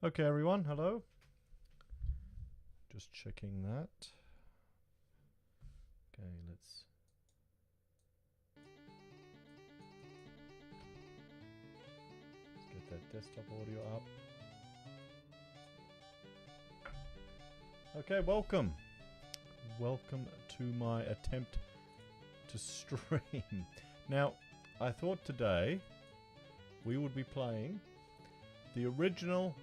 Okay, everyone, hello. Just checking that. Okay, let's get that desktop audio up. Okay, welcome. Welcome to my attempt to stream. Now, I thought today we would be playing the original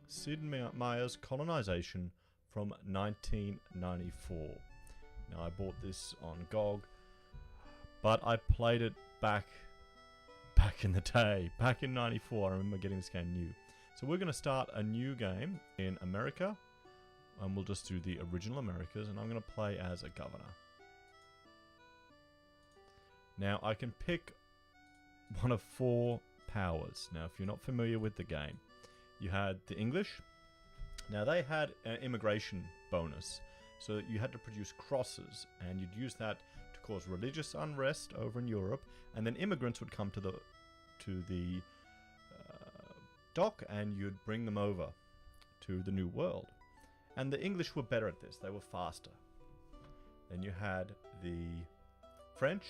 Sid Meier's Colonization from 1994. Now, I bought this on GOG, but I played it back in the day, back in 94. I remember getting this game new. So we're going to start a new game in America, and we'll just do the original Americas, and I'm going to play as a governor. Now, I can pick one of 4 powers. Now, if you're not familiar with the game, you had the English. Now, they had an immigration bonus, so that you had to produce crosses, and you'd use that to cause religious unrest over in Europe, and then immigrants would come to the dock, and you'd bring them over to the New World. And the English were better at this; they were faster. Then you had the French,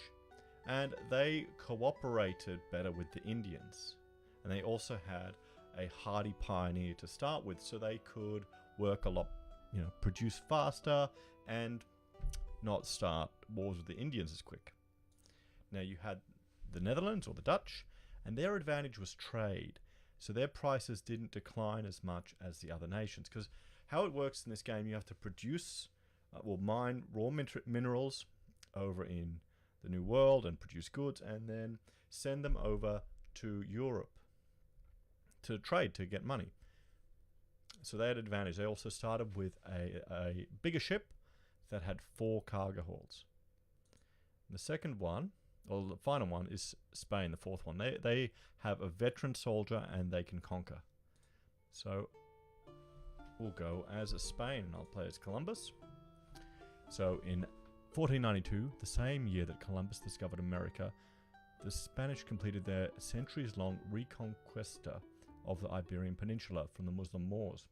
and they cooperated better with the Indians, and they also had a hardy pioneer to start with, so they could work a lot, produce faster and not start wars with the Indians as quick. Now you had the Netherlands or the Dutch, and their advantage was trade, so their prices didn't decline as much as the other nations, because how it works in this game, you have to produce, mine raw minerals over in the New World and produce goods, and then send them over to Europe to trade, to get money. So they had advantage. They also started with a bigger ship that had 4 cargo holds. The second one, or the final one, is Spain, the 4th one. They have a veteran soldier and they can conquer. So we'll go as a Spain, and I'll play as Columbus. So in 1492, the same year that Columbus discovered America, the Spanish completed their centuries-long reconquista of the Iberian Peninsula from the Muslim Moors.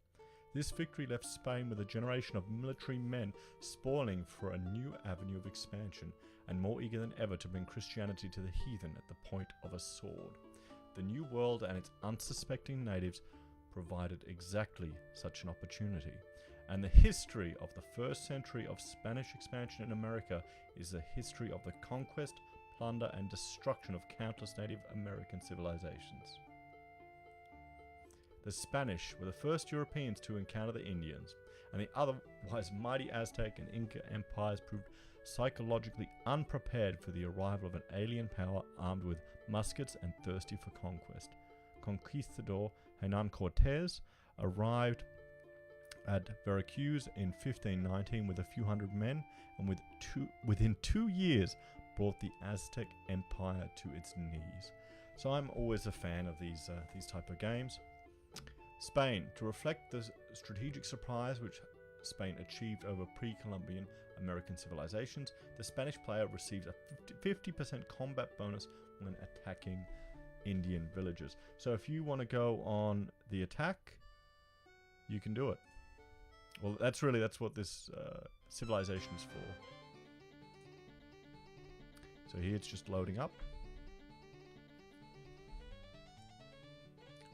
This victory left Spain with a generation of military men spoiling for a new avenue of expansion, and more eager than ever to bring Christianity to the heathen at the point of a sword. The New World and its unsuspecting natives provided exactly such an opportunity, and the history of the first century of Spanish expansion in America is the history of the conquest, plunder, and destruction of countless Native American civilizations. The Spanish were the first Europeans to encounter the Indians, and the otherwise mighty Aztec and Inca empires proved psychologically unprepared for the arrival of an alien power armed with muskets and thirsty for conquest. Conquistador Hernan Cortez arrived at Veracruz in 1519 with a few hundred men, and within 2 years brought the Aztec Empire to its knees. So I'm always a fan of these type of games. Spain, to reflect the strategic surprise which Spain achieved over pre-Columbian American civilizations, the Spanish player receives a 50% combat bonus when attacking Indian villages. So if you want to go on the attack, you can do it. Well, that's what this civilization is for. So here it's just loading up.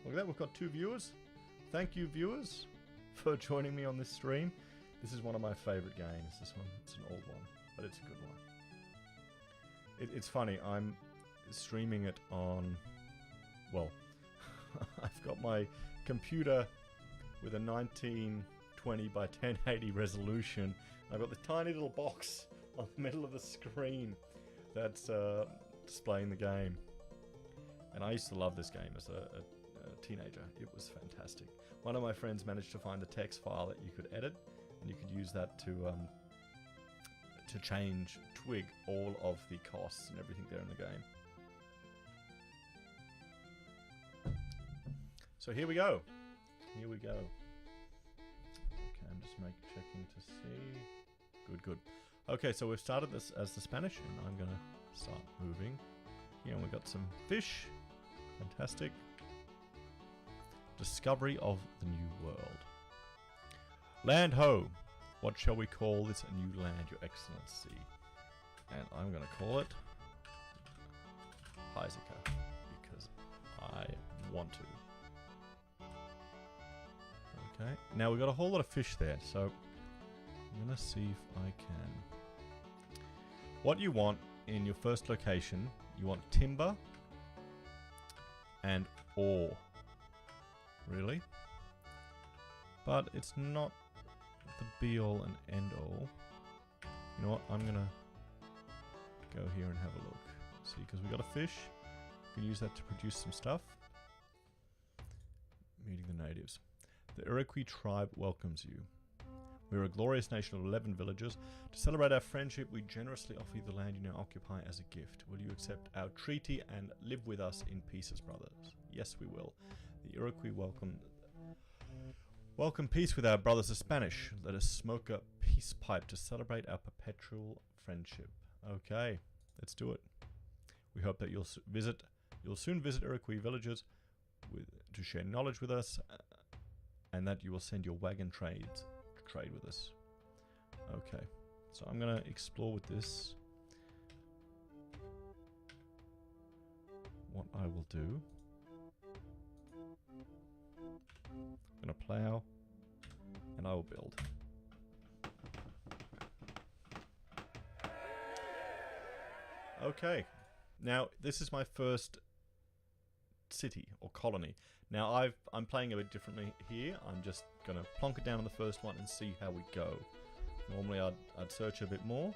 Look at that, we've got 2 viewers. Thank you, viewers, for joining me on this stream. This is one of my favorite games, this one. It's an old one, but it's a good one. It's funny, I'm streaming it on, well, I've got my computer with a 1920 by 1080 resolution. I've got this tiny little box on the middle of the screen that's displaying the game. And I used to love this game as a teenager. It was fantastic. One of my friends managed to find the text file that you could edit, and you could use that to twig all of the costs and everything there in the game. So here we go. Here we go. Okay, I'm just checking to see. Good. Okay, so we've started this as the Spanish, and I'm gonna start moving. Here, and we've got some fish. Fantastic. Discovery of the New World. Land ho! What shall we call this new land, Your Excellency? And I'm going to call it Heiseka, because I want to. Okay, now we've got a whole lot of fish there, so I'm going to see if I can. What you want in your first location, you want timber and ore. Really? But it's not the be-all and end-all. You know what? I'm going to go here and have a look. See, because we got a fish. We can use that to produce some stuff. Meeting the natives. The Cherokee tribe welcomes you. We are a glorious nation of 11 villages. To celebrate our friendship, we generously offer you the land you now occupy as a gift. Will you accept our treaty and live with us in peace as brothers? Yes, we will. The Cherokee welcome peace with our brothers the Spanish. Let us smoke a peace pipe to celebrate our perpetual friendship. Okay, let's do it. We hope that you'll soon visit Cherokee villages to share knowledge with us, and that you will send your wagon trades to trade with us. Okay, so I'm gonna explore with this. What I will do, I'm gonna plow, and I will build. Okay, now this is my first city or colony. Now I'm playing a bit differently here. I'm just gonna plonk it down on the first one and see how we go. Normally I'd search a bit more,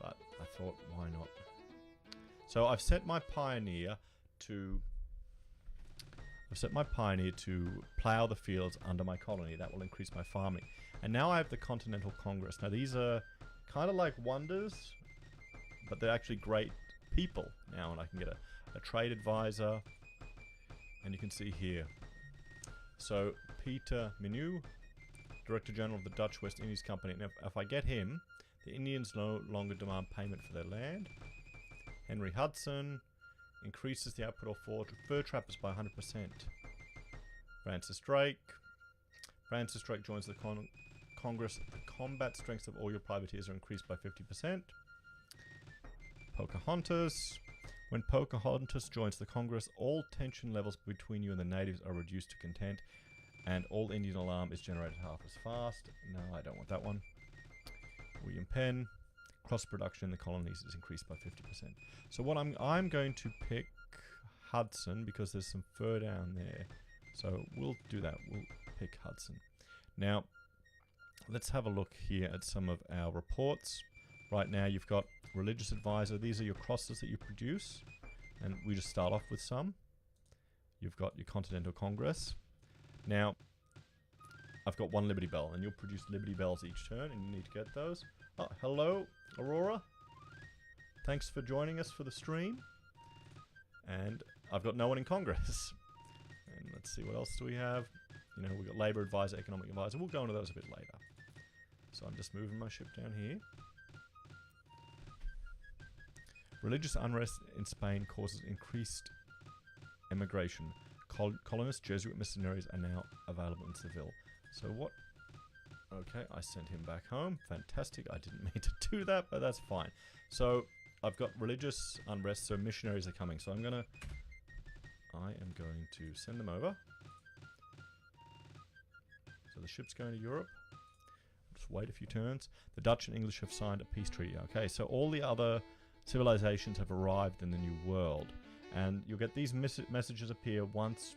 but I thought, why not? So I've set my pioneer to plow the fields under my colony. That will increase my farming. And now I have the Continental Congress. Now these are kind of like wonders, but they're actually great people now, and I can get a trade advisor. And you can see here. So Peter Menu, Director General of the Dutch West Indies Company. Now if I get him, the Indians no longer demand payment for their land. Henry Hudson increases the output of fur trappers by 100%. Francis Drake joins the Congress. The combat strengths of all your privateers are increased by 50%. Pocahontas. When Pocahontas joins the Congress, all tension levels between you and the natives are reduced to content, and all Indian alarm is generated half as fast. No, I don't want that one. William Penn. Cross-production in the colonies is increased by 50%. So what I'm going to pick Hudson, because there's some fur down there. So we'll do that. We'll pick Hudson. Now, let's have a look here at some of our reports. Right now you've got religious advisor. These are your crosses that you produce, and we just start off with some. You've got your Continental Congress. Now, I've got one Liberty Bell, and you'll produce Liberty Bells each turn, and you need to get those. Oh, hello, Aurora. Thanks for joining us for the stream. And I've got no one in Congress. And let's see, what else do we have? You know, we've got Labor Advisor, Economic Advisor. We'll go into those a bit later. So I'm just moving my ship down here. Religious unrest in Spain causes increased immigration. Colonists, Jesuit missionaries are now available in Seville. So what? Okay, I sent him back home. Fantastic. I didn't mean to do that, but that's fine. So I've got religious unrest, so missionaries are coming. So I am going to send them over. So the ship's going to Europe. Just wait a few turns. The Dutch and English have signed a peace treaty. Okay, so all the other civilizations have arrived in the New World, and you'll get these messages appear once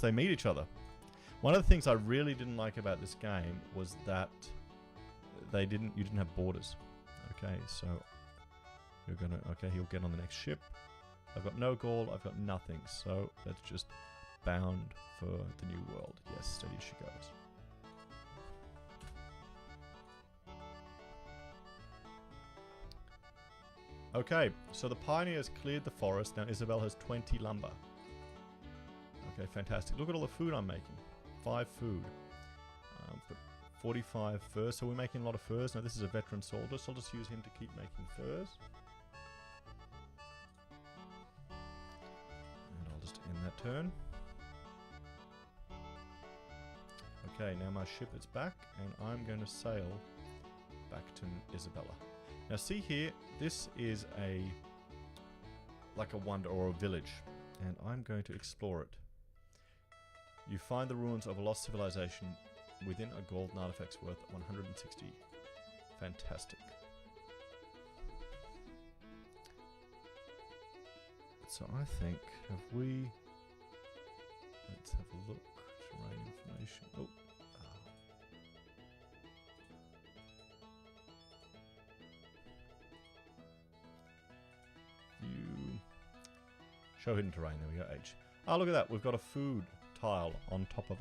they meet each other. One of the things I really didn't like about this game was that you didn't have borders. Okay, so he'll get on the next ship. I've got no gold, I've got nothing, so that's just bound for the New World. Yes, steady as she goes. Okay, so the pioneers cleared the forest. Now Isabel has 20 lumber. Okay, fantastic. Look at all the food I'm making. 5 food. But 45 furs, so we're making a lot of furs. Now this is a veteran soldier, so I'll just use him to keep making furs. And I'll just end that turn. Okay, now my ship is back, and I'm going to sail back to Isabella. Now see here, this is like a wonder or a village, and I'm going to explore it. You find the ruins of a lost civilization within a golden artifacts worth 160. Fantastic. So I think, let's have a look. Terrain information. Oh. View. Show hidden terrain. There we go. H. Ah, look at that. We've got a food tile on top of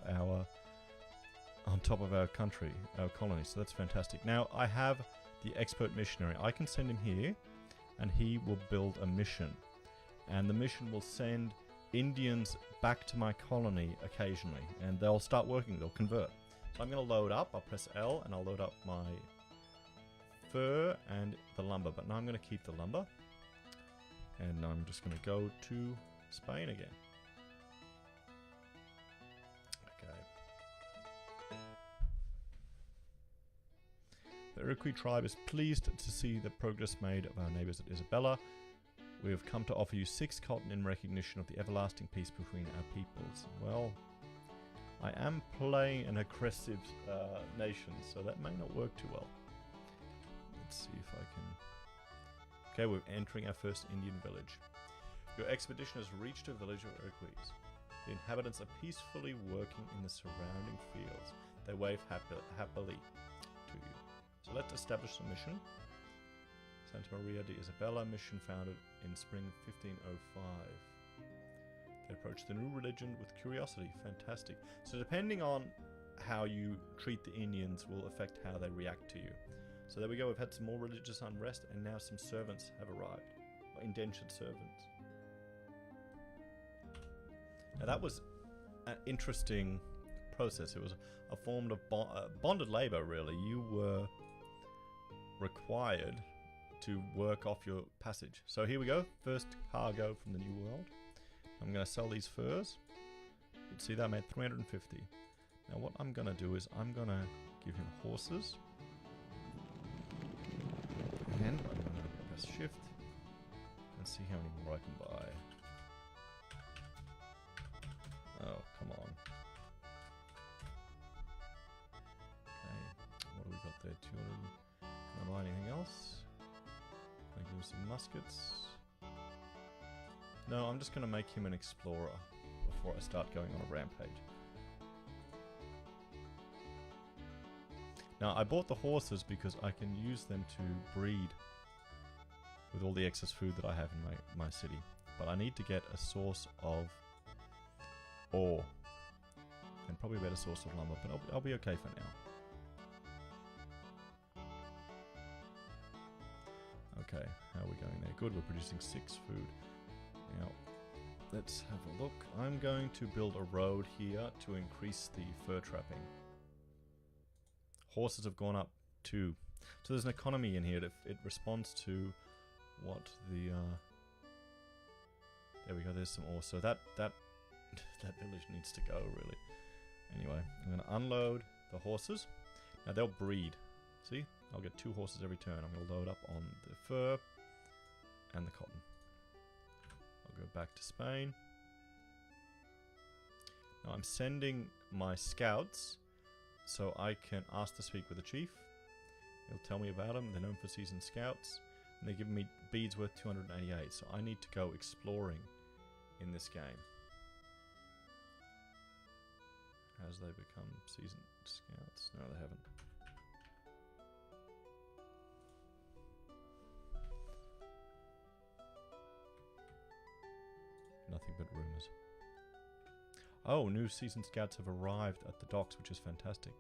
our country, our colony. So that's fantastic. Now I have the expert missionary. I can send him here, and he will build a mission, and the mission will send Indians back to my colony occasionally, and they'll start working. They'll convert. So I'm going to load up. I'll press L, and I'll load up my fur and the lumber. But now I'm going to keep the lumber, and I'm just going to go to Spain again. The Cherokee tribe is pleased to see the progress made of our neighbours at Isabella. We have come to offer you 6 cotton in recognition of the everlasting peace between our peoples. Well, I am playing an aggressive nation, so that may not work too well. Let's see if I can... Okay, we're entering our first Indian village. Your expedition has reached a village of Cherokee. The inhabitants are peacefully working in the surrounding fields. They wave happily to you. So let's establish a mission. Santa Maria de Isabella, mission founded in spring 1505. They approach the new religion with curiosity. Fantastic. So depending on how you treat the Indians will affect how they react to you. So there we go. We've had some more religious unrest, and now some servants have arrived. Or indentured servants. Now that was an interesting process. It was a form of bonded labor, really. You were required to work off your passage. So here we go. First cargo from the New World. I'm going to sell these furs. You can see that I made 350. Now what I'm going to do is I'm going to give him horses. And I'm going to press shift and see how many more I can buy. Oh, come on. Okay, what do we got there? 200. Can I buy anything else? Can I give him some muskets? No, I'm just going to make him an explorer before I start going on a rampage. Now, I bought the horses because I can use them to breed with all the excess food that I have in my city. But I need to get a source of ore and probably a better source of lumber, but I'll be okay for now. Okay, how are we going there? Good, we're producing 6 food. Now, let's have a look. I'm going to build a road here to increase the fur trapping. Horses have gone up too. So there's an economy in here. It responds to what the... there we go, there's some ore. So that village needs to go, really. Anyway, I'm going to unload the horses. Now they'll breed. See? I'll get 2 horses every turn. I'm going to load up on the fur and the cotton. I'll go back to Spain. Now I'm sending my scouts so I can ask to speak with the chief. He'll tell me about them. They're known for seasoned scouts. And they're giving me beads worth 288. So I need to go exploring in this game. As they become seasoned scouts. No, they haven't. Nothing but rumors. Oh, new seasoned scouts have arrived at the docks, which is fantastic.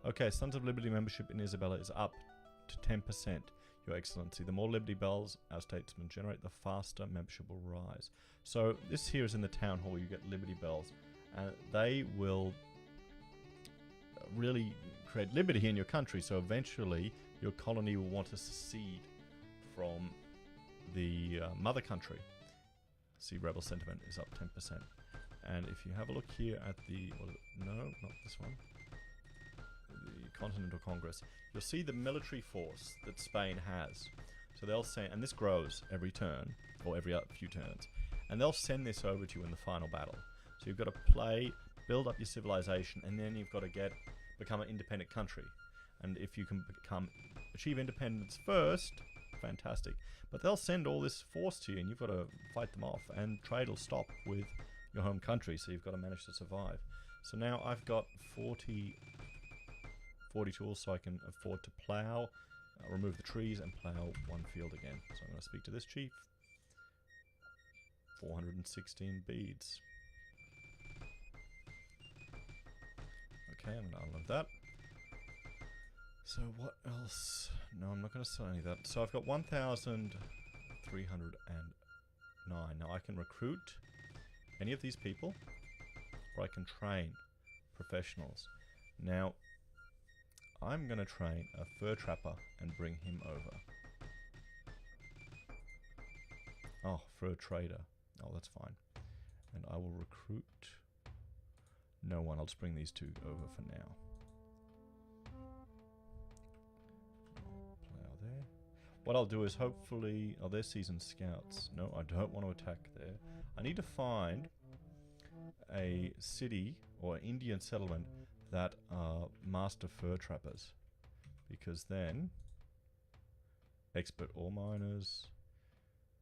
Okay, Sons of Liberty membership in Isabella is up to 10%, Your Excellency. The more Liberty bells our statesmen generate, the faster membership will rise. So this here is in the town hall. You get Liberty bells, and they will really create liberty in your country. So eventually, your colony will want to secede from the mother country. See, rebel sentiment is up 10%. And if you have a look here at the... no, not this one. the Continental Congress, you'll see the military force that Spain has. So they'll send, and this grows every turn, or every few turns, and they'll send this over to you in the final battle. So you've got to build up your civilization, and then you've got to become an independent country. And if you can achieve independence first, fantastic. But they'll send all this force to you, and you've got to fight them off, and trade will stop with your home country, so you've got to manage to survive. So now I've got 40 tools, so I can afford to plow, remove the trees, and plow one field again. So I'm going to speak to this chief. 416 beads. Okay, I'm going to unload that. So what else? No, I'm not going to sell any of that. So I've got 1,309. Now I can recruit any of these people, or I can train professionals. Now, I'm going to train a fur trapper and bring him over. Oh, fur trader. Oh, that's fine. And I will recruit no one. I'll just bring these two over for now. Plow there. What I'll do is hopefully... Oh, they're seasoned scouts. No, I don't want to attack there. I need to find a city or Indian settlement that are master fur trappers, because then expert ore miners,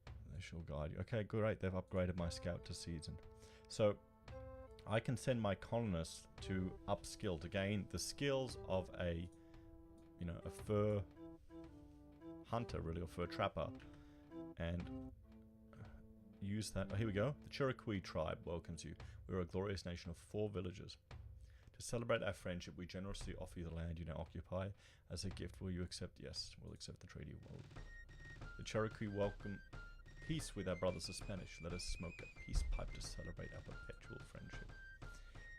they shall guide you. Okay, great, they've upgraded my scout to seasoned, so I can send my colonists to upskill, to gain the skills of a fur hunter, really, or fur trapper, and use that. Oh, here we go. The Cherokee tribe welcomes you. We're a glorious nation of 4 villages. To celebrate our friendship, we generously offer you the land you now occupy as a gift. Will you accept? Yes, we'll accept the treaty. Well, the Cherokee welcome peace with our brothers the Spanish. Let us smoke a peace pipe to celebrate our perpetual friendship.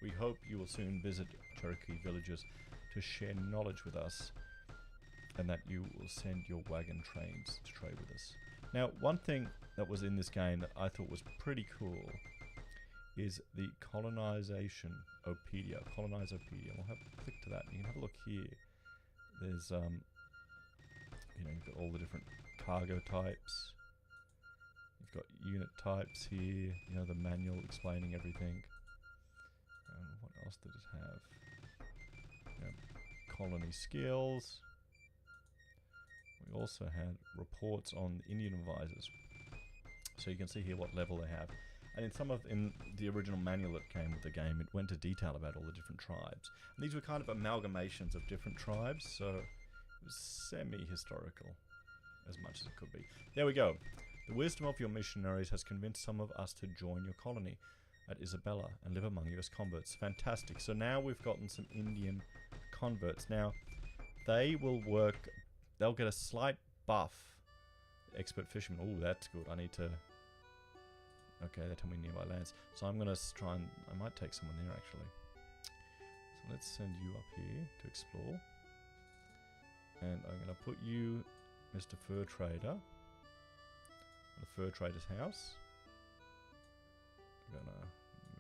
We hope you will soon visit Cherokee villages to share knowledge with us, and that you will send your wagon trains to trade with us. Now, one thing that was in this game that I thought was pretty cool is the Colonization Opedia. Colonizopedia. We'll have a click to that. You can have a look here. There's you've got all the different cargo types. You've got unit types here. The manual explaining everything. What else did it have? Colony skills. We also had reports on the Indian advisors. So you can see here what level they have. And in the original manual that came with the game, it went into detail about all the different tribes. And these were kind of amalgamations of different tribes, so it was semi-historical as much as it could be. There we go. The wisdom of your missionaries has convinced some of us to join your colony at Isabella and live among you as converts. Fantastic. So now we've gotten some Indian converts. Now, they will work... They'll get a slight buff. Expert fisherman. Oh, that's good. I need to... Okay, they tell me nearby lands. So I'm going to try and... I might take someone there, actually. So let's send you up here to explore. And I'm going to put you, Mr. Fur Trader, the Fur Trader's house. I'm going to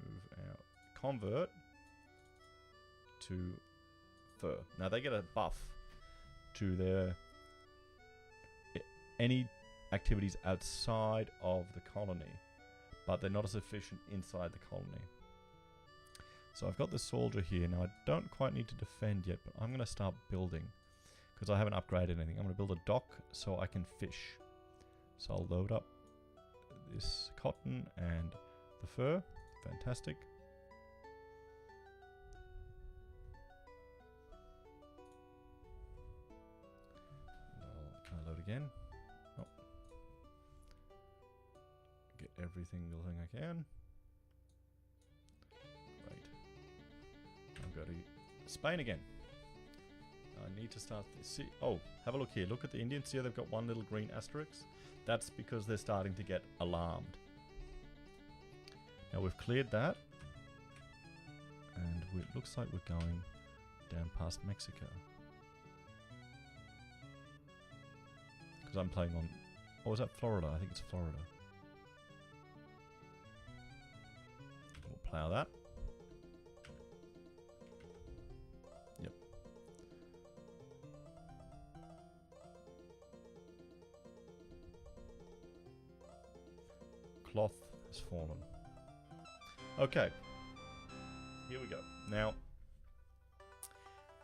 move out. Convert to fur. Now, they get a buff to their... any activities outside of the colony, but they're not as efficient inside the colony. So I've got the soldier here. Now I don't quite need to defend yet, but I'm going to start building because I haven't upgraded anything. I'm going to build a dock so I can fish. So I'll load up this cotton and the fur. Fantastic. Can I load again? Oh. Get everything building I can. Great. I'll go to Spain again. I need to start this. See, oh, have a look here. Look at the Indians. See how they've got one little green asterisk? That's because they're starting to get alarmed. Now we've cleared that. And it looks like we're going down past Mexico. Because I'm playing on... Oh, is that Florida? I think it's Florida. We'll plow that. Yep. cloth has fallen. Okay. Here we go. Now,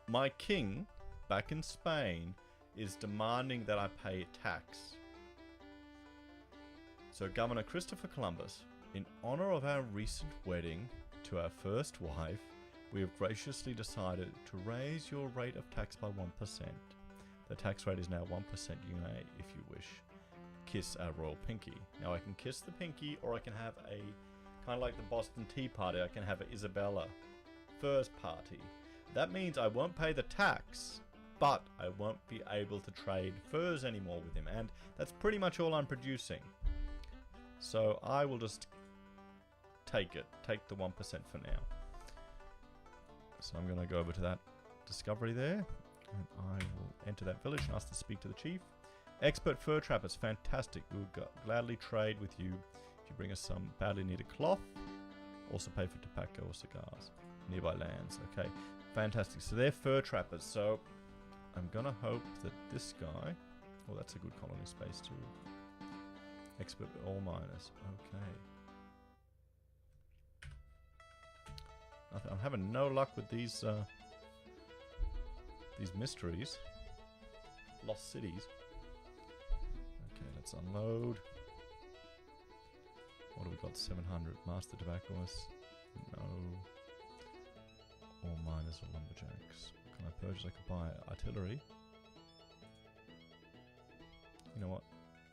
my king back in Spain is demanding that I pay tax. So Governor Christopher Columbus, in honor of our recent wedding to our first wife, we have graciously decided to raise your rate of tax by 1%. The tax rate is now 1%. You may, if you wish, kiss our royal pinky. Now I can kiss the pinky, or I can have a, kind of like the Boston Tea Party, I can have an Isabella Furs party. That means I won't pay the tax, but I won't be able to trade furs anymore with him. And that's pretty much all I'm producing. So I will just take the 1% for now. So I'm going to go over to that discovery there, and I will enter that village and ask to speak to the chief. Expert fur trappers, fantastic. We will gladly trade with you if you bring us some badly needed cloth. Also pay for tobacco or cigars. Nearby lands. Okay, fantastic. So they're fur trappers. So I'm going to hope that this guy... Oh, that's a good colony space too. Expert ore miners. Okay. I'm having no luck with these mysteries. Lost cities. Okay, let's unload. What have we got? 700. Master tobaccoists. No. Ore miners or lumberjacks. What can I purchase? I could buy artillery. You know what?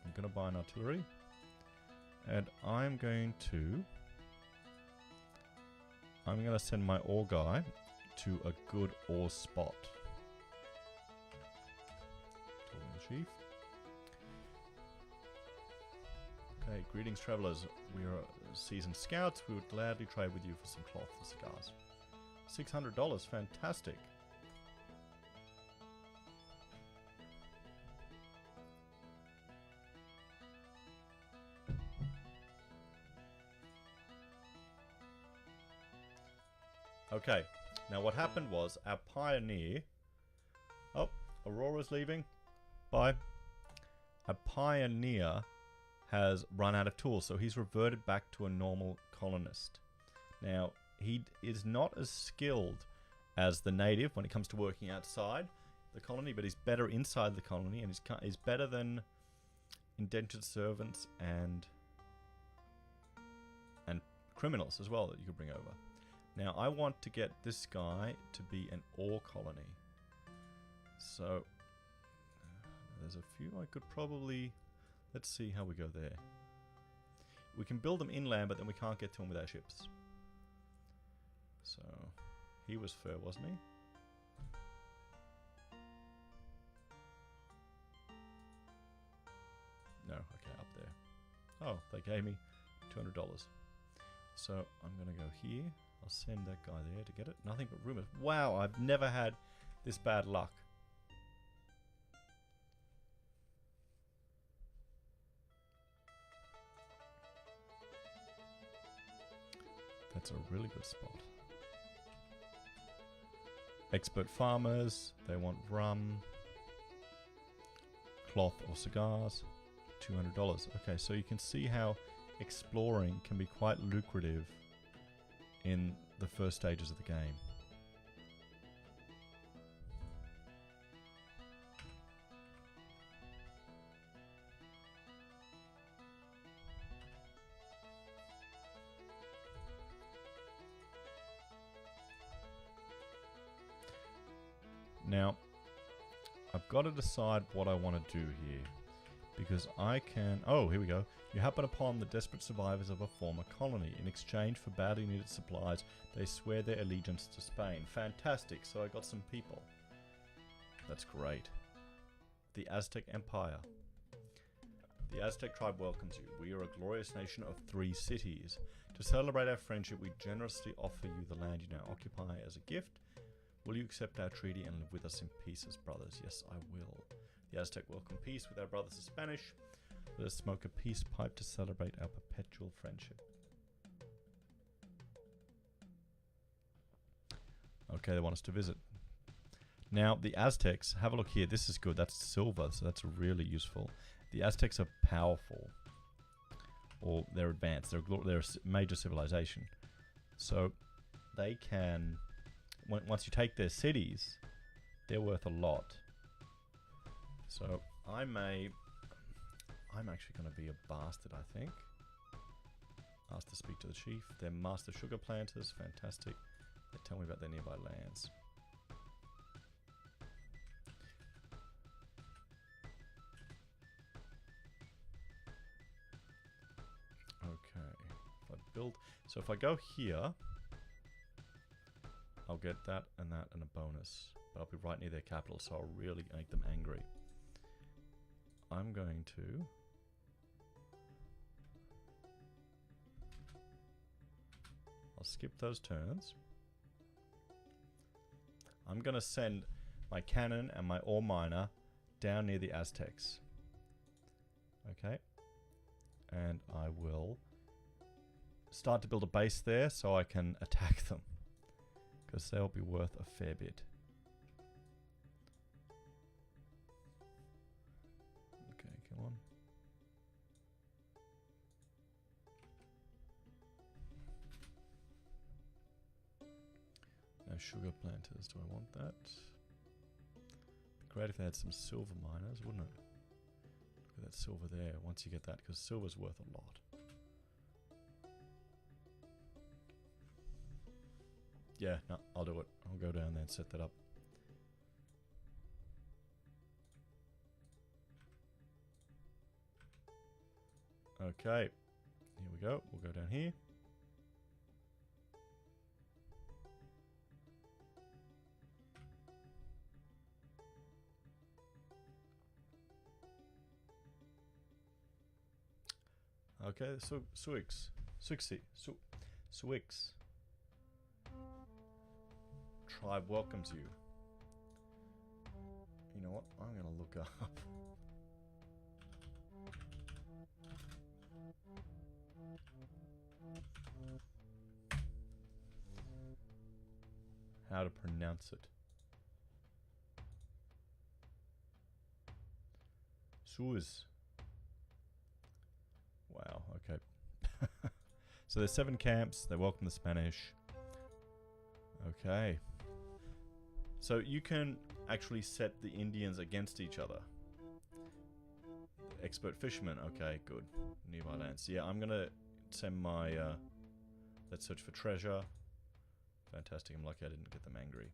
I'm going to buy an artillery. And I'm going to send my ore guy to a good ore spot. Talking to the chief. Okay, greetings travelers. We are seasoned scouts. We would gladly trade with you for some cloth and cigars. $600, fantastic. Okay, now what happened was our pioneer... Oh, Aurora's leaving. Bye. A pioneer has run out of tools, so he's reverted back to a normal colonist. Now, he is not as skilled as the native when it comes to working outside the colony, but he's better inside the colony, and he's better than indentured servants and criminals as well that you could bring over. Now, I want to get this guy to be an ore colony. So, there's a few I could probably... Let's see how we go there. We can build them inland, but then we can't get to them with our ships. So, he was fur, wasn't he? No, okay, up there. Oh, they gave me $200. So, I'm going to go here. I'll send that guy there to get it. Nothing but rumors. Wow, I've never had this bad luck. That's a really good spot. Expert farmers. They want rum, cloth or cigars. $200. Okay, so you can see how exploring can be quite lucrative in the first stages of the game. Now, I've got to decide what I want to do here, because I can... Oh, here we go. You happen upon the desperate survivors of a former colony. In exchange for badly needed supplies, they swear their allegiance to Spain. Fantastic, so I got some people. That's great. The Aztec Empire. The Aztec tribe welcomes you. We are a glorious nation of 3 cities. To celebrate our friendship, we generously offer you the land you now occupy as a gift. Will you accept our treaty and live with us in peace as brothers? Yes, I will. The Aztec welcome peace with our brothers the Spanish. Let us smoke a peace pipe to celebrate our perpetual friendship. Okay, they want us to visit. Now, the Aztecs, have a look here. This is good. That's silver, so that's really useful. The Aztecs are powerful. or they're advanced. They're a major civilization. So they can, once you take their cities, they're worth a lot. So I'm actually going to be a bastard, I think. Asked to speak to the chief. They're master sugar planters. Fantastic. They tell me about their nearby lands. Okay. If I build... So if I go here, I'll get that and a bonus. But I'll be right near their capital, so I'll really make them angry. I'm going to... I'll skip those turns. I'm going to send my cannon and my ore miner down near the Aztecs. Okay. And I will start to build a base there so I can attack them. Because they'll be worth a fair bit. Okay, come on. No sugar planters. Do I want that? Be great if they had some silver miners, wouldn't it? Look at that silver there. Once you get that, because silver's worth a lot. Yeah, no, I'll do it. I'll go down there and set that up. Okay, here we go. We'll go down here. Okay, so Swix. Tribe welcomes you. You know what? I'm gonna look up. How to pronounce it. Suez. Wow, okay. So there's 7 camps. They welcome the Spanish. Okay. So you can actually set the Indians against each other. Expert fishermen. Okay, good. Nearby lands. Yeah, I'm going to send my... let's search for treasure. Fantastic. I'm lucky I didn't get them angry.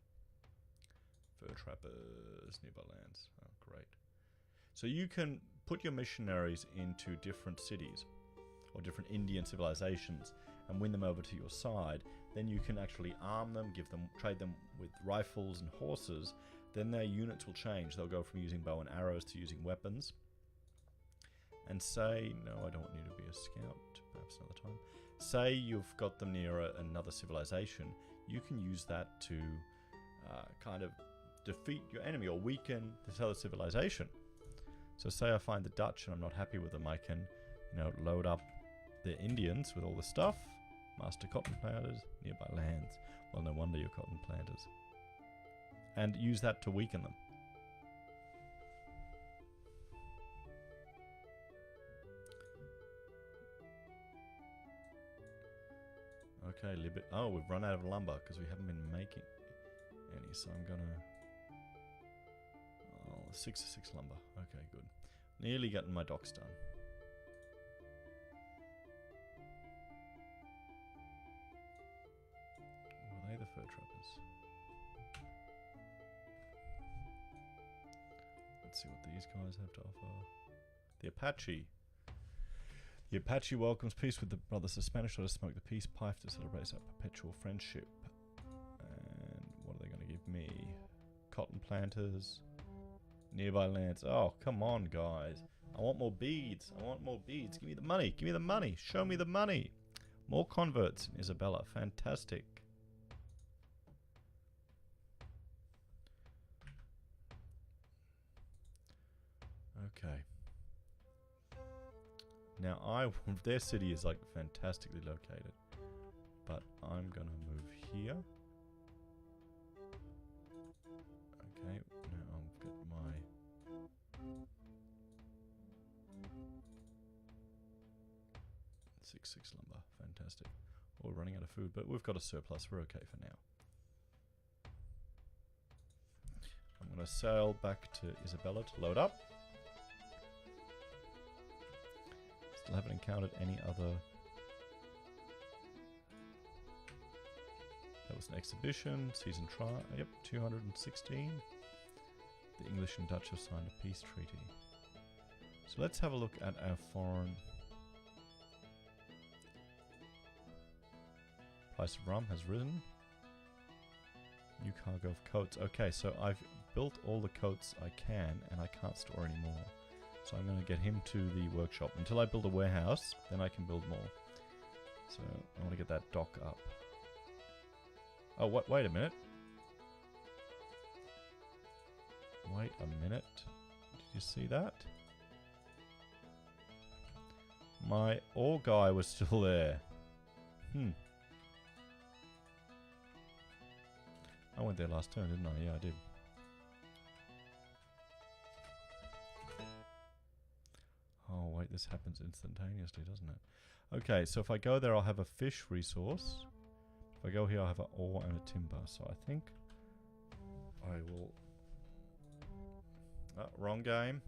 Fur trappers. Nearby lands. Oh, great. So you can put your missionaries into different cities or different Indian civilizations and win them over to your side. Then you can actually arm them, trade them with rifles and horses. Then their units will change. They'll go from using bow and arrows to using weapons. And say, no, I don't want you to be a scout, perhaps another time. Say you've got them near another civilization. You can use that to kind of defeat your enemy or weaken this other civilization. So say I find the Dutch and I'm not happy with them, I can, load up the Indians with all the stuff. Master cotton planters, nearby lands. Well, no wonder you're cotton planters. And use that to weaken them. Okay, oh, we've run out of lumber because we haven't been making any, so I'm gonna... Oh, 6 lumber. Okay, good. Nearly getting my docks done. Were they the fur trappers? Let's see what these guys have to offer. The Apache. The Apache welcomes peace with the brothers of Spanish. Let us smoke the peace pipe to celebrate our perpetual friendship. And what are they going to give me? Cotton planters. Nearby lands. Oh, come on, guys. I want more beads. I want more beads. Give me the money. Give me the money. Show me the money. More converts in Isabella. Fantastic. Okay. Now, their city is like fantastically located. But I'm going to move here. Okay, now I've got my... 6 lumber. Fantastic. We're running out of food, but we've got a surplus. We're okay for now. I'm going to sail back to Isabella to load up. Still haven't encountered any other... That was an exhibition, season trial. Yep, 216. The English and Dutch have signed a peace treaty. So let's have a look at our foreign... Price of rum has risen. New cargo of coats. Okay, so I've built all the coats I can, and I can't store any more. So I'm going to get him to the workshop. Until I build a warehouse, then I can build more. So I want to get that dock up. Oh, wait a minute. Wait a minute. Did you see that? My ore guy was still there. I went there last turn, didn't I? Yeah, I did. Oh, wait, this happens instantaneously, doesn't it? Okay, so if I go there, I'll have a fish resource. If I go here, I'll have an ore and a timber. So I think I will... Oh, wrong game.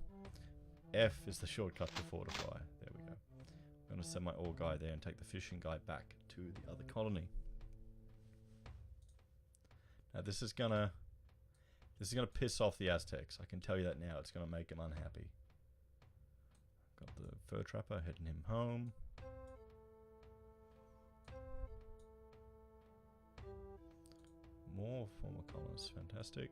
F is the shortcut to fortify. There we go. I'm going to send my ore guy there and take the fishing guy back to the other colony. Now this is gonna piss off the Aztecs. I can tell you that now. It's gonna make them unhappy. Got the fur trapper heading him home. More former colonists. Fantastic.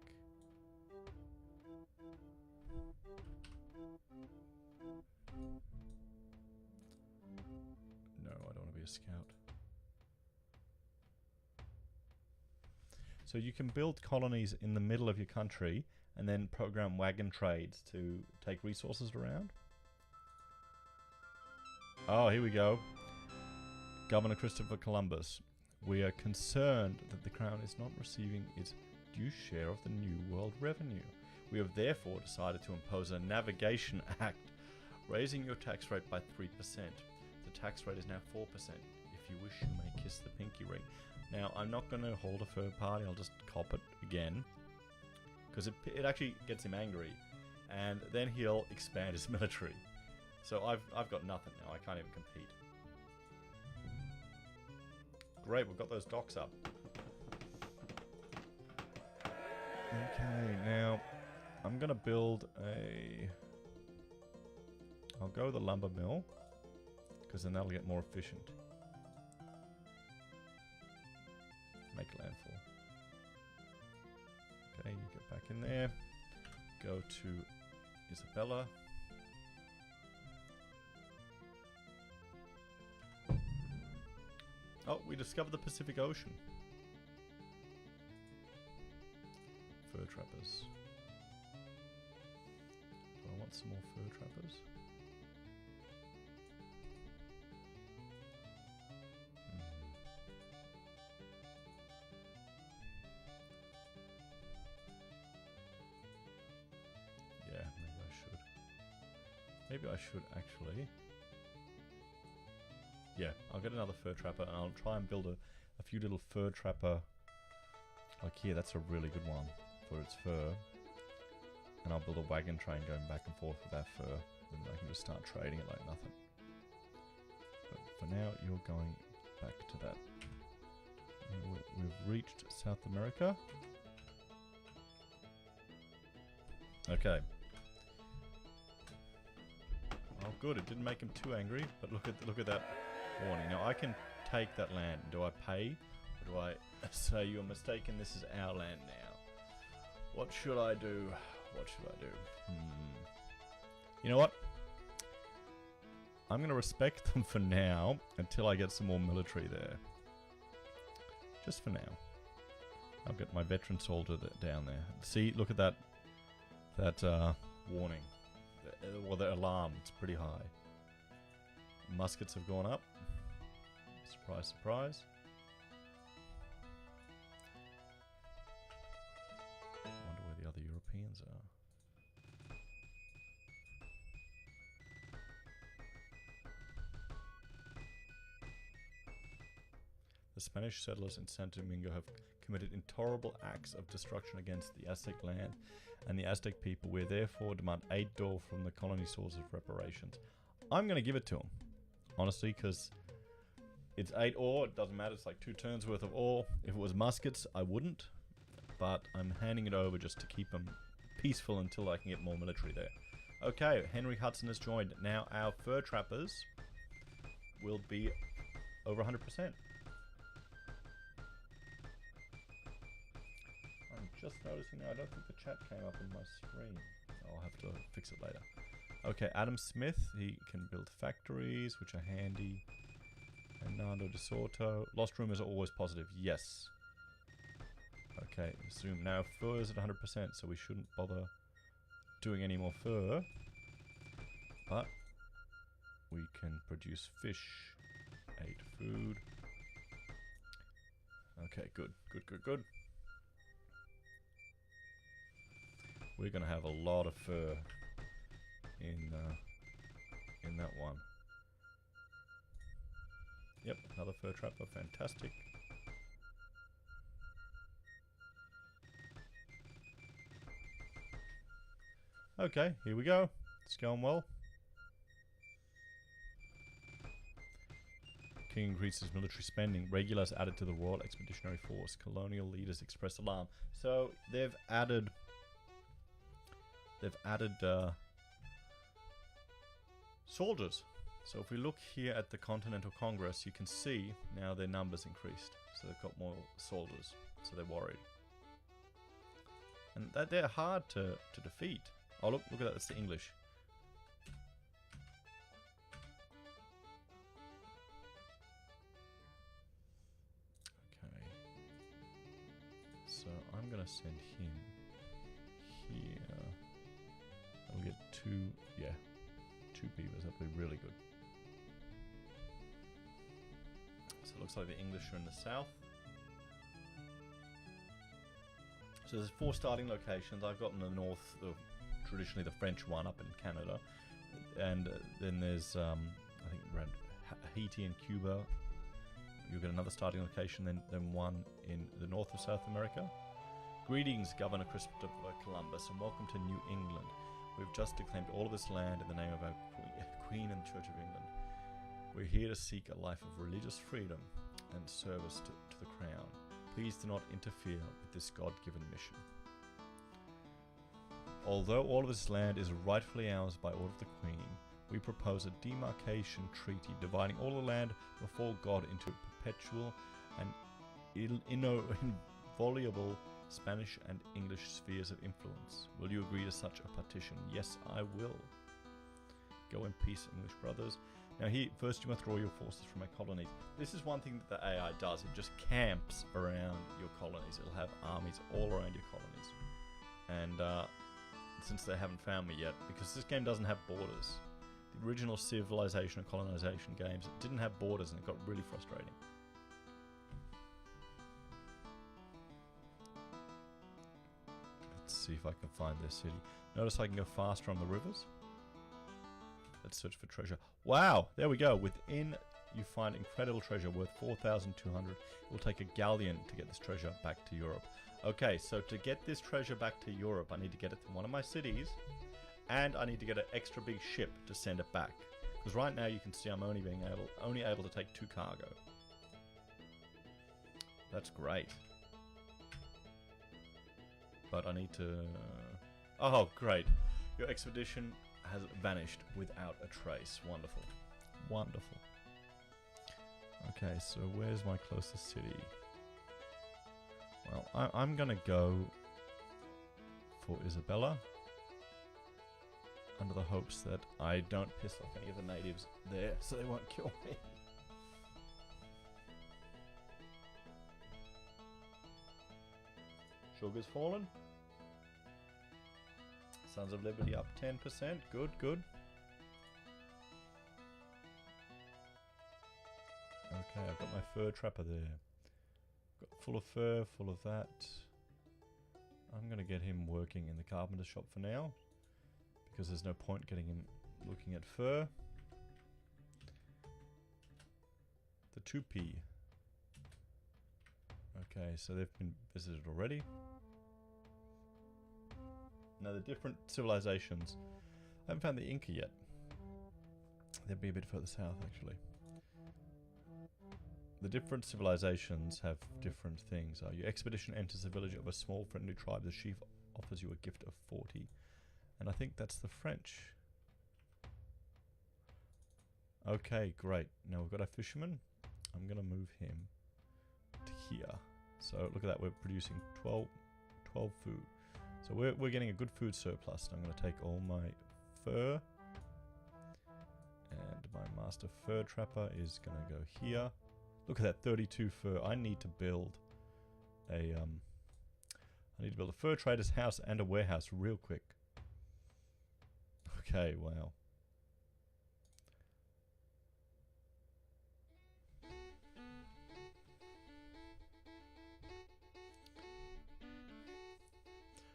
No, I don't want to be a scout. So you can build colonies in the middle of your country and then program wagon trades to take resources around. Oh, here we go. Governor Christopher Columbus. We are concerned that the Crown is not receiving its due share of the New World revenue. We have therefore decided to impose a Navigation Act, raising your tax rate by 3%. The tax rate is now 4%. If you wish, you may kiss the pinky ring. Now, I'm not going to hold a fur party, I'll just cop it again. Because it actually gets him angry. And then he'll expand his military. So I've got nothing now, I can't even compete. Great, we've got those docks up. Okay, now I'm going to build a... I'll go the lumber mill. Because then that'll get more efficient. Make landfall. Okay, you get back in there. Go to Isabella. Oh, we discovered the Pacific Ocean. Fur trappers. Do I want some more fur trappers? Yeah, maybe I should. Maybe I should actually. Yeah, I'll get another fur trapper and I'll try and build a few little fur trapper. Like here, that's a really good one for its fur. And I'll build a wagon train going back and forth with that fur. And I can just start trading it like nothing. But for now, you're going back to that. We've reached South America. Okay. Oh, good. It didn't make him too angry. But look at that warning. Now I can take that land. Do I pay, or do I say you're mistaken? This is our land now. What should I do? What should I do? You know what? I'm going to respect them for now until I get some more military there. Just for now. I'll get my veteran soldier down there. See, look at that warning. Or the alarm. It's pretty high. Muskets have gone up. Surprise, surprise. I wonder where the other Europeans are. The Spanish settlers in Santo Domingo have committed intolerable acts of destruction against the Aztec land and the Aztec people. We therefore demand $8 from the colony source of reparations. I'm going to give it to them, honestly, because it's 8 ore. It doesn't matter. It's like 2 turns worth of ore. If it was muskets, I wouldn't. But I'm handing it over just to keep them peaceful until I can get more military there. Okay, Henry Hudson has joined. Now our fur trappers will be over 100%. I'm just noticing now, I don't think the chat came up on my screen. I'll have to fix it later. Okay, Adam Smith, he can build factories, which are handy. Hernando de Soto. Lost rumors are always positive. Yes. Okay, zoom. Now fur is at 100%, so we shouldn't bother doing any more fur. But we can produce fish. 8 food. Okay, good. Good, good, good. We're going to have a lot of fur in that one. Yep, another fur trapper. Fantastic. Okay, here we go. It's going well. King increases military spending. Regulars added to the Royal Expeditionary Force. Colonial leaders express alarm. So they've added soldiers. So if we look here at the Continental Congress, you can see now their numbers increased. So they've got more soldiers. So they're worried. And that they're hard to defeat. Oh, look at that. That's the English. Okay. So I'm going to send him here. I'll get 2, yeah, 2 beavers. That'll be really good. So it looks like the English are in the south. So there's 4 starting locations. I've got in the north, traditionally the French one up in Canada, and then there's I think around Haiti and Cuba. You'll get another starting location, then one in the north of South America. Greetings, Governor Christopher Columbus, and welcome to New England. We've just declaimed all of this land in the name of our Queen and Church of England. We're here to seek a life of religious freedom and service to the crown. Please do not interfere with this God-given mission. Although all of this land is rightfully ours by order of the Queen, we propose a demarcation treaty dividing all the land before God into perpetual and inviolable Spanish and English spheres of influence. Will you agree to such a partition? Yes, I will. Go in peace, English brothers. Now here, first you must draw your forces from our colonies. This is one thing that the AI does. It just camps around your colonies. It'll have armies all around your colonies. And since they haven't found me yet, because this game doesn't have borders. The original Civilization and Colonization games didn't have borders, and it got really frustrating. Let's see if I can find their city. Notice I can go faster on the rivers. Let's search for treasure. Wow, there we go. Within, you find incredible treasure worth 4,200. It will take a galleon to get this treasure back to Europe. Okay, so to get this treasure back to Europe, I need to get it to one of my cities, and I need to get an extra big ship to send it back. Because right now you can see I'm only able to take 2 cargo. That's great. But I need to... Oh, great. Your expedition has vanished without a trace. Wonderful. Wonderful. Okay, so where's my closest city? Well, I'm gonna go for Isabella, under the hopes that I don't piss off any of the natives there, so they won't kill me. Sugar's fallen. Sons of Liberty up 10%. Good, good. Okay, I've got my fur trapper there. Got full of fur, full of that. I'm going to get him working in the carpenter shop for now, because there's no point getting him looking at fur. The 2P. Okay, so they've been visited already. Now the different civilizations. I haven't found the Inca yet. They'd be a bit further south, actually. The different civilizations have different things. Your expedition enters the village of a small friendly tribe. The chief offers you a gift of 40. And I think that's the French. Okay, great. Now we've got our fisherman. I'm going to move him to here. So look at that. We're producing 12 food. So we're getting a good food surplus. I'm going to take all my fur. And my master fur trapper is going to go here. Look at that, 32 fur. I need to build a fur trader's house and a warehouse real quick. Okay, wow.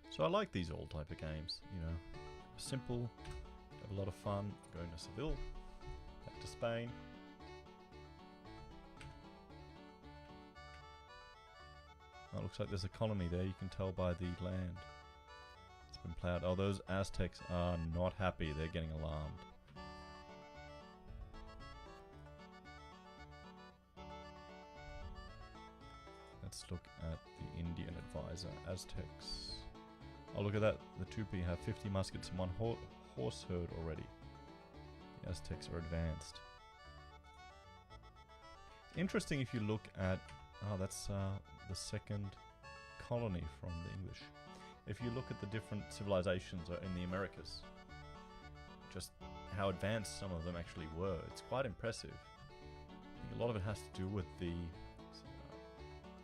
So I like these old type of games, you know, simple, have a lot of fun, going to Seville, back to Spain. Oh, it looks like there's a colony there, you can tell by the land. It's been plowed. Oh, those Aztecs are not happy, they're getting alarmed. Let's look at the Indian advisor, Aztecs. Oh, look at that. The Tupi have 50 muskets and one horse herd already. The Aztecs are advanced. Interesting if you look at... Oh, that's the second colony from the English. If you look at the different civilizations in the Americas, just how advanced some of them actually were, it's quite impressive. I think a lot of it has to do with the...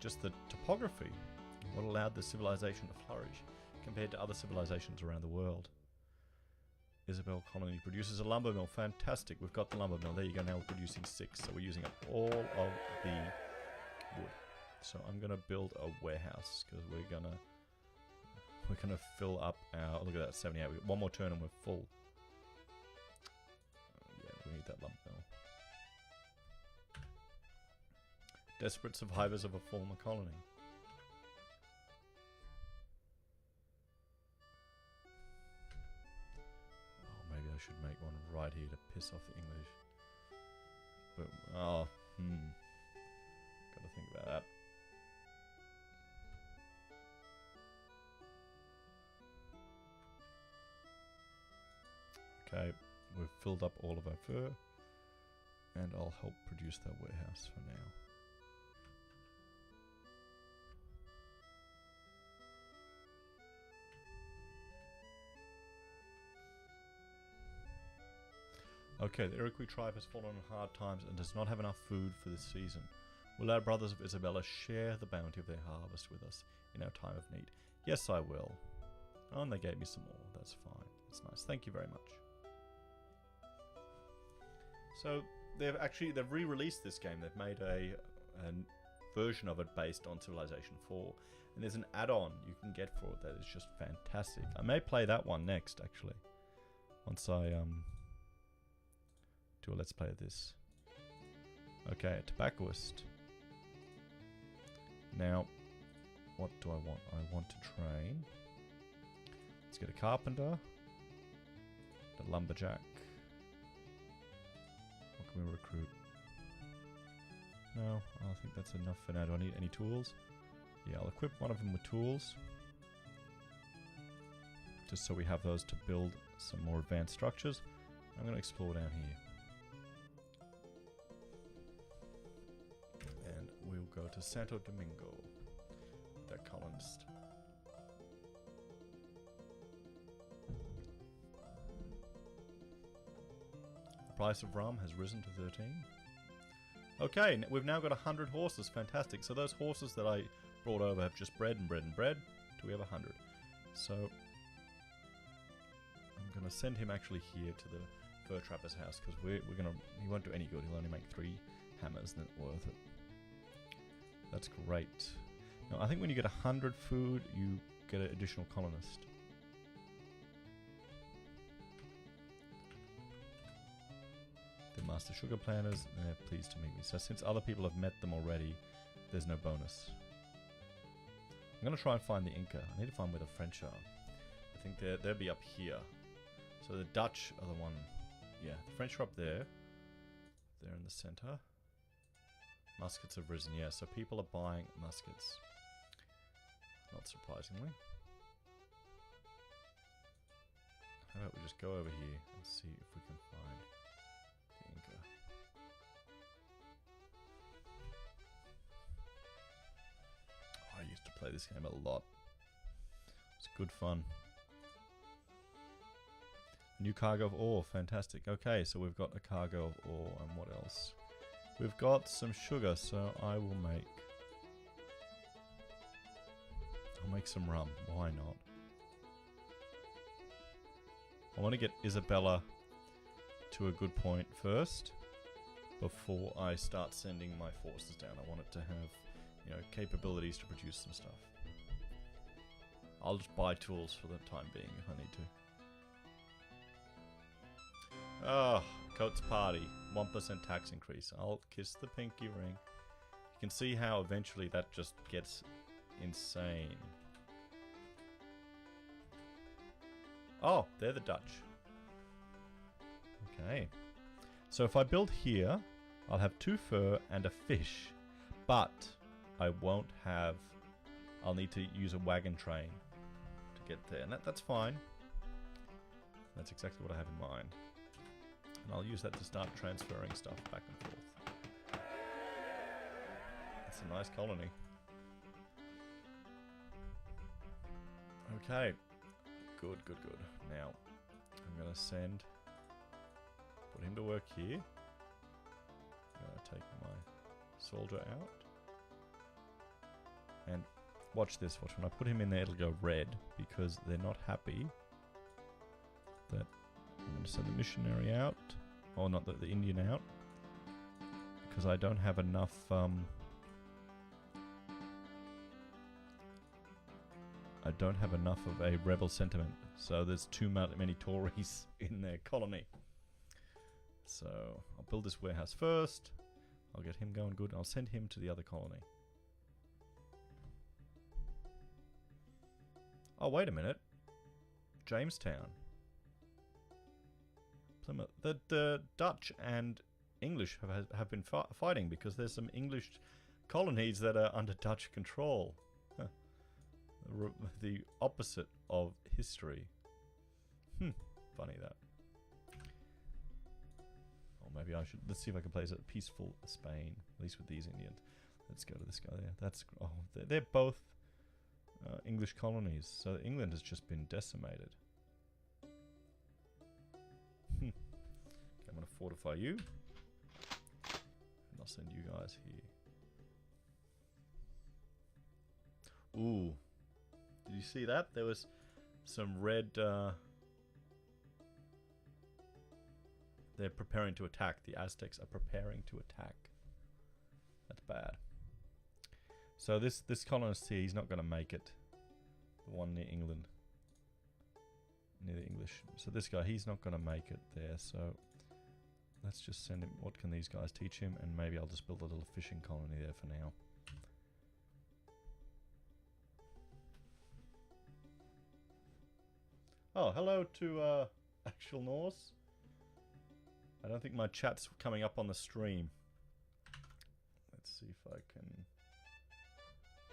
just the topography, what allowed the civilization to flourish compared to other civilizations around the world. Isabel Colony produces a lumber mill. Fantastic. We've got the lumber mill. There you go. Now we're producing 6. So we're using up all of the wood. So I'm going to build a warehouse because we're going to fill up our... Look at that, 78. We got one more turn and we're full. Yeah, we need that lumber mill. Desperate survivors of a former colony. I should make one right here to piss off the English. But, gotta think about that. Okay, we've filled up all of our fur. And I'll help produce that warehouse for now. Okay, the Cherokee tribe has fallen on hard times and does not have enough food for this season. Will our brothers of Isabella share the bounty of their harvest with us in our time of need? Yes, I will. Oh, and they gave me some more. That's fine. That's nice. Thank you very much. So, they've re-released this game. They've made a version of it based on Civilization 4. And there's an add-on you can get for it that is just fantastic. I may play that one next, actually. Once I, do a let's play of this. Okay, a tobaccoist. Now, what do I want? I want to train. Let's get a carpenter. A lumberjack. What can we recruit? No, I think that's enough for now. Do I need any tools? Yeah, I'll equip one of them with tools. Just so we have those to build some more advanced structures. I'm going to explore down here. Go to Santo Domingo with that colonist. The price of rum has risen to 13. Okay, we've now got 100 horses. Fantastic. So those horses that I brought over have just bred and bred and bred till we have 100. So I'm going to send him actually here to the fur trapper's house because he won't do any good. He'll only make 3 hammers, and it's worth it. That's great. Now, I think when you get 100 food, you get an additional colonist. The master sugar planters, they're pleased to meet me. So since other people have met them already, there's no bonus. I'm going to try and find the Inca. I need to find where the French are. I think they'll be up here. So the Dutch are the one. Yeah, the French are up there. They're in the center. Muskets have risen, yeah. So people are buying muskets. Not surprisingly. How about we just go over here and see if we can find the Inca. Oh, I used to play this game a lot. It's good fun. New cargo of ore, fantastic. Okay, so we've got a cargo of ore, and what else? We've got some sugar, so I'll make some rum. Why not? I want to get Isabella to a good point first before I start sending my forces down. I want it to have, you know, capabilities to produce some stuff. I'll just buy tools for the time being if I need to. Oh, Coates Party. 1% tax increase. I'll kiss the pinky ring. You can see how eventually that just gets insane. Oh, they're the Dutch. Okay. So if I build here, I'll have 2 fur and a fish. But I won't have... I'll need to use a wagon train to get there. And that's fine. That's exactly what I have in mind. And I'll use that to start transferring stuff back and forth. That's a nice colony. Okay. Good, good, good. Now, I'm going to put him to work here. I'm going to take my soldier out. And watch this. Watch, when I put him in there, it'll go red because they're not happy that I'm going to send the missionary out. Or not the Indian out. Because I don't have enough... I don't have enough of a rebel sentiment. So there's too many Tories in their colony. So I'll build this warehouse first. I'll get him going good. I'll send him to the other colony. Oh, wait a minute. Jamestown. Plymouth. The Dutch and English have been fighting because there's some English colonies that are under Dutch control. Huh. The opposite of history. Funny that. Or maybe I should... Let's see if I can play as a peaceful Spain. At least with these Indians. Let's go to this guy there. That's... Oh, they're both English colonies. So England has just been decimated. Okay, I'm going to fortify you. And I'll send you guys here. Ooh. Did you see that? There was some red... They're preparing to attack. The Aztecs are preparing to attack. That's bad. So this colonist here, he's not going to make it. The one near England. Near the English. So this guy, he's not going to make it there. So let's just send him... What can these guys teach him? And maybe I'll just build a little fishing colony there for now. Oh, hello to actual Norse. I don't think my chat's coming up on the stream. Let's see if I can...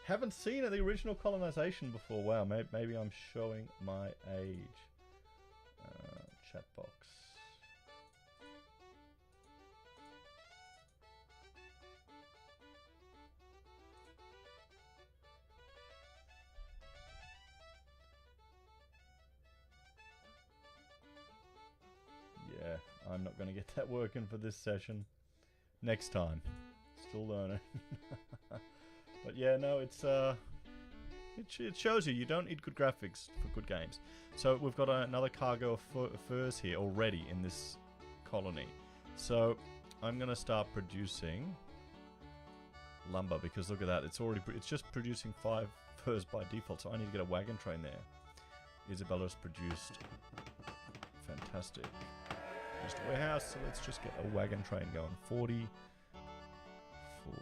Haven't seen the original Colonization before. Wow, maybe I'm showing my age. Chat box. Yeah, I'm not going to get that working for this session. Next time. Still learning. But yeah, no, it's it shows you don't need good graphics for good games. So we've got another cargo of furs here already in this colony. So I'm going to start producing lumber because look at that. It's just producing 5 furs by default. So I need to get a wagon train there. Isabella's produced. Fantastic. Just a warehouse, so let's just get a wagon train going. 40. Yeah.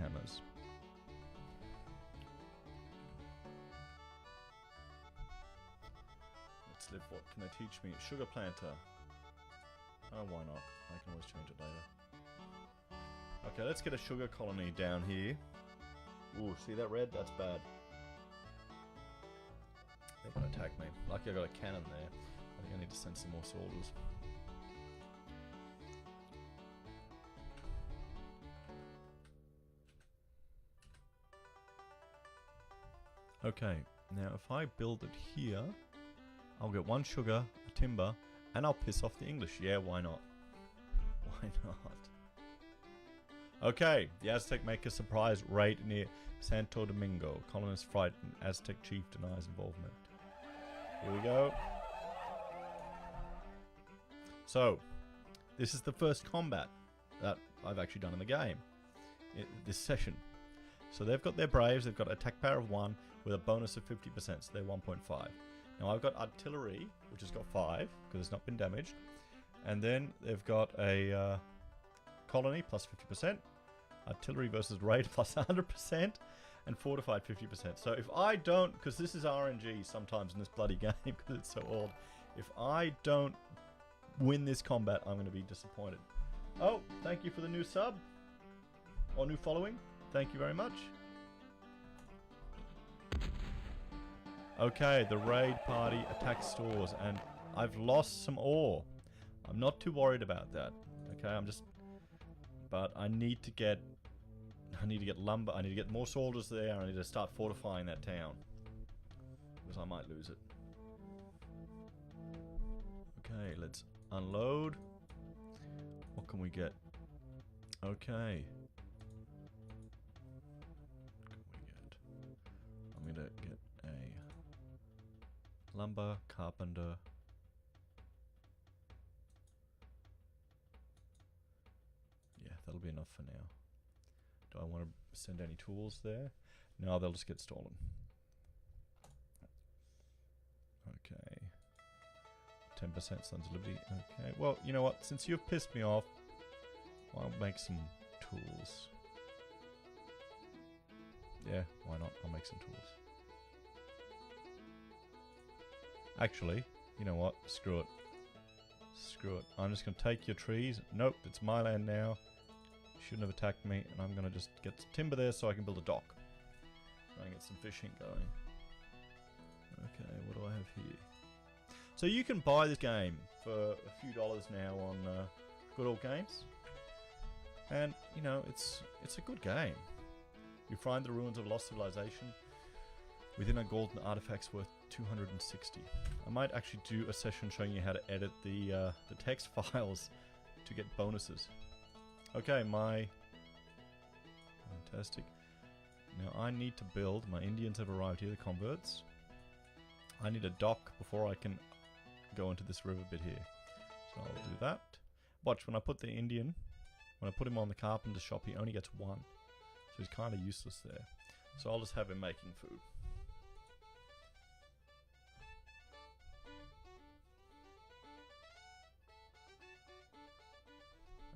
hammers. Let's live. What can they teach me? Sugar planter. Oh, why not? I can always change it later. Okay, let's get a sugar colony down here. Ooh, see that red? That's bad. They're gonna attack me. Lucky I got a cannon there. I think I need to send some more soldiers. Okay, now if I build it here, I'll get 1 sugar, a timber, and I'll piss off the English. Yeah, why not? Why not? Okay, the Aztec make a surprise raid near Santo Domingo. Colonists frightened. Aztec chief denies involvement. Here we go. So, this is the first combat that I've actually done in the game. This session. So they've got their braves, they've got attack power of 1 with a bonus of 50%, so they're 1.5. Now I've got artillery, which has got 5, because it's not been damaged. And then they've got a colony, plus 50%. Artillery versus raid, plus 100%. And fortified, 50%. So if I don't, because this is RNG sometimes in this bloody game, because it's so old. If I don't win this combat, I'm going to be disappointed. Oh, thank you for the new sub. Or new following. Thank you very much. Okay, the raid party attacks stores, and I've lost some ore. I'm not too worried about that. Okay, but I need to get lumber. I need to get more soldiers there. I need to start fortifying that town, because I might lose it. Okay, let's unload. What can we get? Okay. I'm gonna get a lumber, carpenter. Yeah, that'll be enough for now. Do I want to send any tools there? No, they'll just get stolen. Okay. 10% Sons of Liberty. Okay, well, you know what? Since you've pissed me off, I'll make some tools. Yeah, why not? I'll make some tools. Actually, you know what? Screw it. Screw it. I'm just going to take your trees. Nope, it's my land now. Shouldn't have attacked me. And I'm going to just get some timber there so I can build a dock. Try and get some fishing going. Okay, what do I have here? So you can buy this game for a few dollars now on Good Old Games. And, you know, it's a good game. You find the ruins of lost civilization within a golden artifacts worth 260. I might actually do a session showing you how to edit the text files to get bonuses. Okay, fantastic. Now I need to build. My Indians have arrived here, the converts. I need a dock before I can go into this river bit here. So I'll do that. Watch, when I put the Indian, when I put him on the carpenter shop, he only gets 1. So he's kind of useless there. So I'll just have him making food.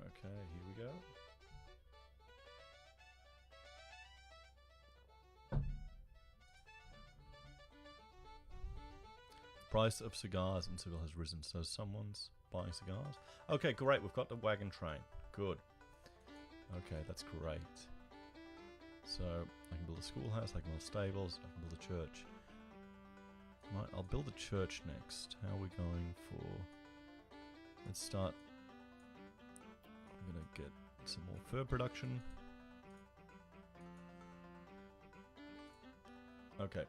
Okay, here we go. Price of cigars in Seville has risen, so someone's buying cigars. Okay, great, we've got the wagon train. Good. Okay, that's great. So, I can build a schoolhouse, I can build stables, I can build a church. Right, I'll build a church next. How are we going for... Let's start... I'm gonna get some more fur production. Okay.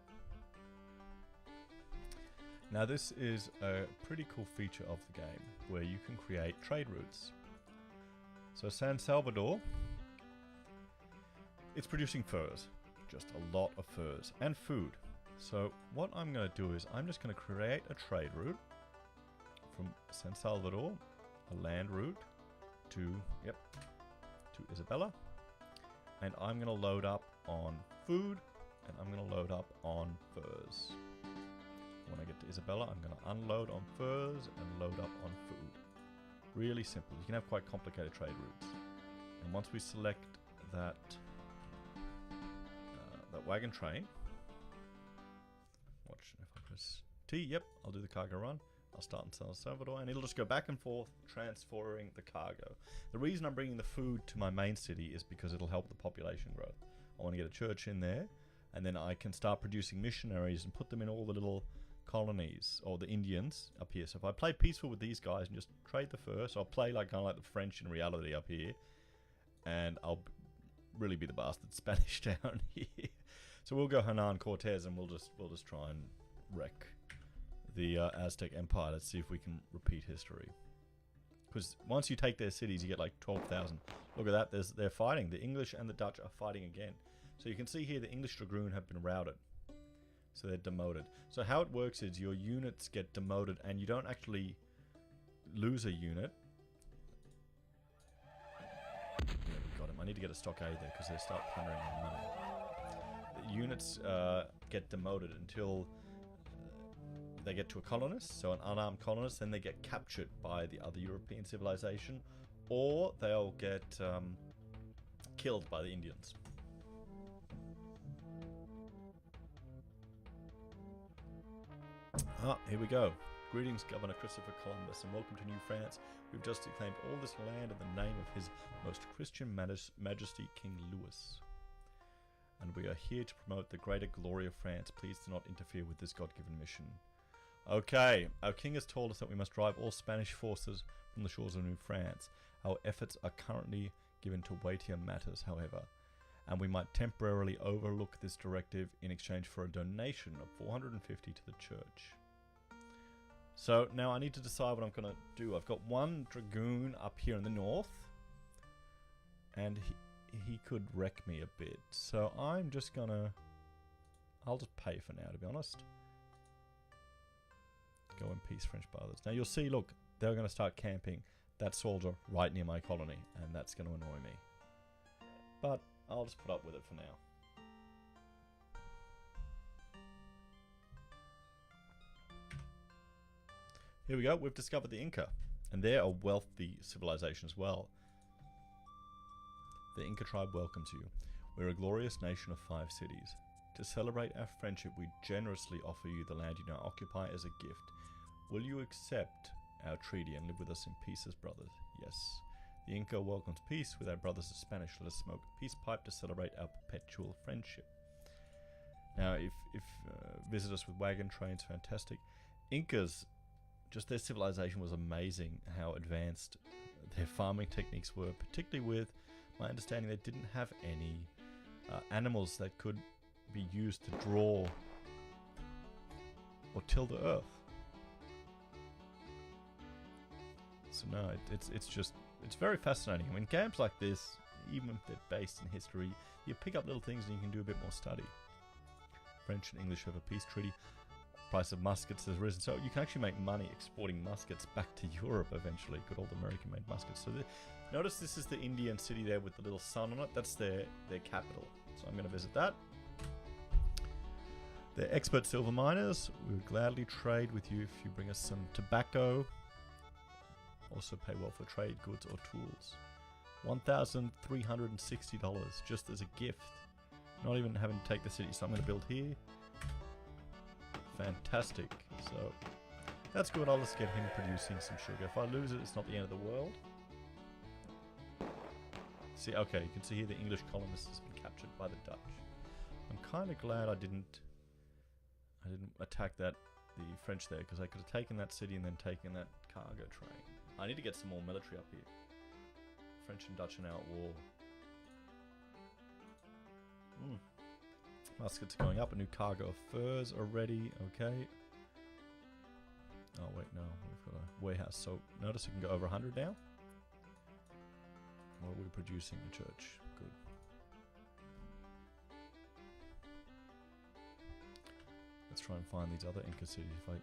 Now this is a pretty cool feature of the game, where you can create trade routes. So San Salvador, it's producing furs, just a lot of furs, and food. So what I'm going to do is I'm just going to create a trade route from San Salvador, a land route, to Isabella, and I'm going to load up on food, and I'm going to load up on furs. When I get to Isabella, I'm going to unload on furs and load up on food. Really simple. You can have quite complicated trade routes. And once we select that wagon train. Watch if I press T. Yep, I'll do the cargo run. I'll start in San Salvador, and it'll just go back and forth, transferring the cargo. The reason I'm bringing the food to my main city is because it'll help the population growth. I want to get a church in there, and then I can start producing missionaries and put them in all the little colonies, or the Indians up here. So if I play peaceful with these guys and just trade the fur, so I'll play like kind of like the French in reality up here, and I'll really be the bastard Spanish down here. So we'll go Hernan Cortez, and we'll just try and wreck the Aztec Empire. Let's see if we can repeat history. Because once you take their cities, you get like 12,000. Look at that. They're fighting. The English and the Dutch are fighting again. So you can see here the English Dragoon have been routed. So they're demoted. So how it works is your units get demoted, and you don't actually lose a unit. Yeah, we got him. I need to get a stockade there because they start plundering my money. The units get demoted until they get to a colonist, so an unarmed colonist, then they get captured by the other European civilization, or they'll get killed by the Indians. Here we go. Greetings, Governor Christopher Columbus, and welcome to New France. We've just declaimed all this land in the name of His Most Christian Majesty King Louis. And we are here to promote the greater glory of France. Please do not interfere with this God-given mission. Okay, our king has told us that we must drive all Spanish forces from the shores of New France. Our efforts are currently given to weightier matters, however, and we might temporarily overlook this directive in exchange for a donation of 450 to the church. So now I need to decide what I'm going to do. I've got one dragoon up here in the north, and he could wreck me a bit. So I'm just going to... I'll just pay for now, to be honest. Go in peace, French brothers. Now you'll see, look, they're going to start camping that soldier right near my colony, and that's going to annoy me. But I'll just put up with it for now. Here we go. We've discovered the Inca, and they're a wealthy civilization as well. The Inca tribe welcomes you. We're a glorious nation of 5 cities. To celebrate our friendship, we generously offer you the land you now occupy as a gift. Will you accept our treaty and live with us in peace as brothers? Yes. The Inca welcomes peace with our brothers the Spanish. Let us smoke a peace pipe to celebrate our perpetual friendship. Now, if visit us with wagon trains, fantastic. Incas, just their civilization was amazing, how advanced their farming techniques were, particularly with my understanding they didn't have any animals that could be used to draw or till the earth. So no, it's very fascinating. I mean, games like this, even if they're based in history, you pick up little things and you can do a bit more study. French and English have a peace treaty. Price of muskets has risen, so you can actually make money exporting muskets back to Europe eventually. Good old American-made muskets. So notice this is the Indian city there with the little sun on it. That's their capital. So I'm going to visit that. They're expert silver miners. We would gladly trade with you if you bring us some tobacco. Also pay well for trade goods or tools. $1,360 just as a gift. Not even having to take the city. So I'm going to build here. Fantastic. So that's good. I'll just get him producing some sugar. If I lose it, it's not the end of the world. See, okay, you can see here the English colonist has been captured by the Dutch. I'm kind of glad I didn't attack the French there, because I could have taken that city and then taken that cargo train. I need to get some more military up here. French and Dutch are now at war. Muskets are going up. A new cargo of furs are ready. Okay. Oh wait, no, we've got a warehouse. So notice you can go over 100 now. What are we producing in church? Good. Let's try and find these other Inca cities. If I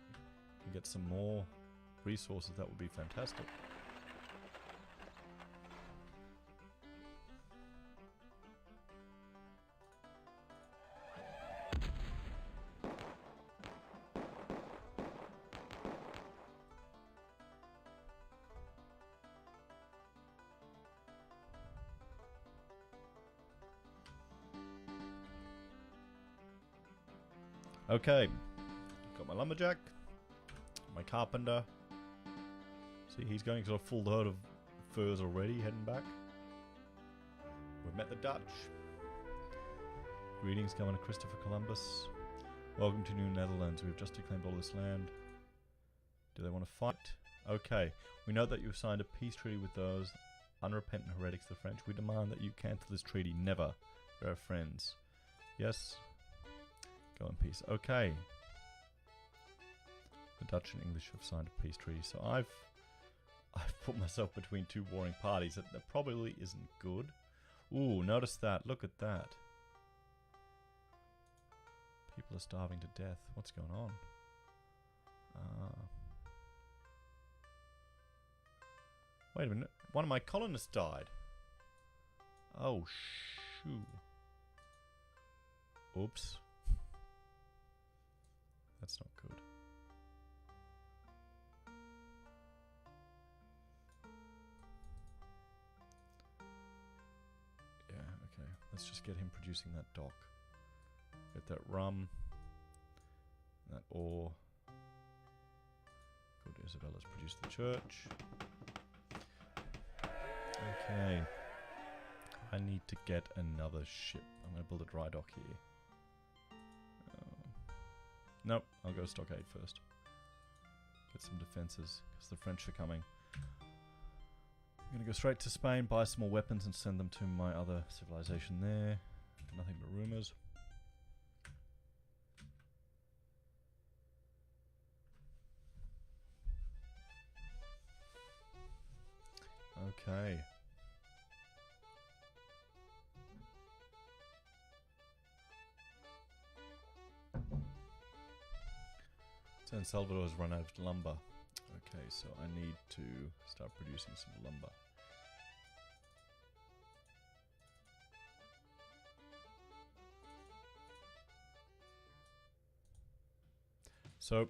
can get some more resources, that would be fantastic. Okay. Got my lumberjack. My carpenter. See, he's going to a full load of furs already, heading back. We've met the Dutch. Greetings, Governor Christopher Columbus. Welcome to New Netherlands. We've just declaimed all this land. Do they want to fight? Okay. We know that you've signed a peace treaty with those unrepentant heretics, the French. We demand that you cancel this treaty. Never. We are friends. Yes. Go in peace. Okay. The Dutch and English have signed a peace treaty. So I've put myself between two warring parties. That probably isn't good. Ooh, notice that. Look at that. People are starving to death. What's going on? Wait a minute. One of my colonists died. Oh, shoo. Oops. That's not good. Yeah, okay. Let's just get him producing that dock. Get that rum. That ore. Good, Isabella's produced the church. Okay. I need to get another ship. I'm going to build a dry dock here. Nope, I'll go stockade first. Get some defences, because the French are coming. I'm going to go straight to Spain, buy some more weapons and send them to my other civilization there. Nothing but rumours. Okay. San Salvador has run out of lumber. Okay, so I need to start producing some lumber. So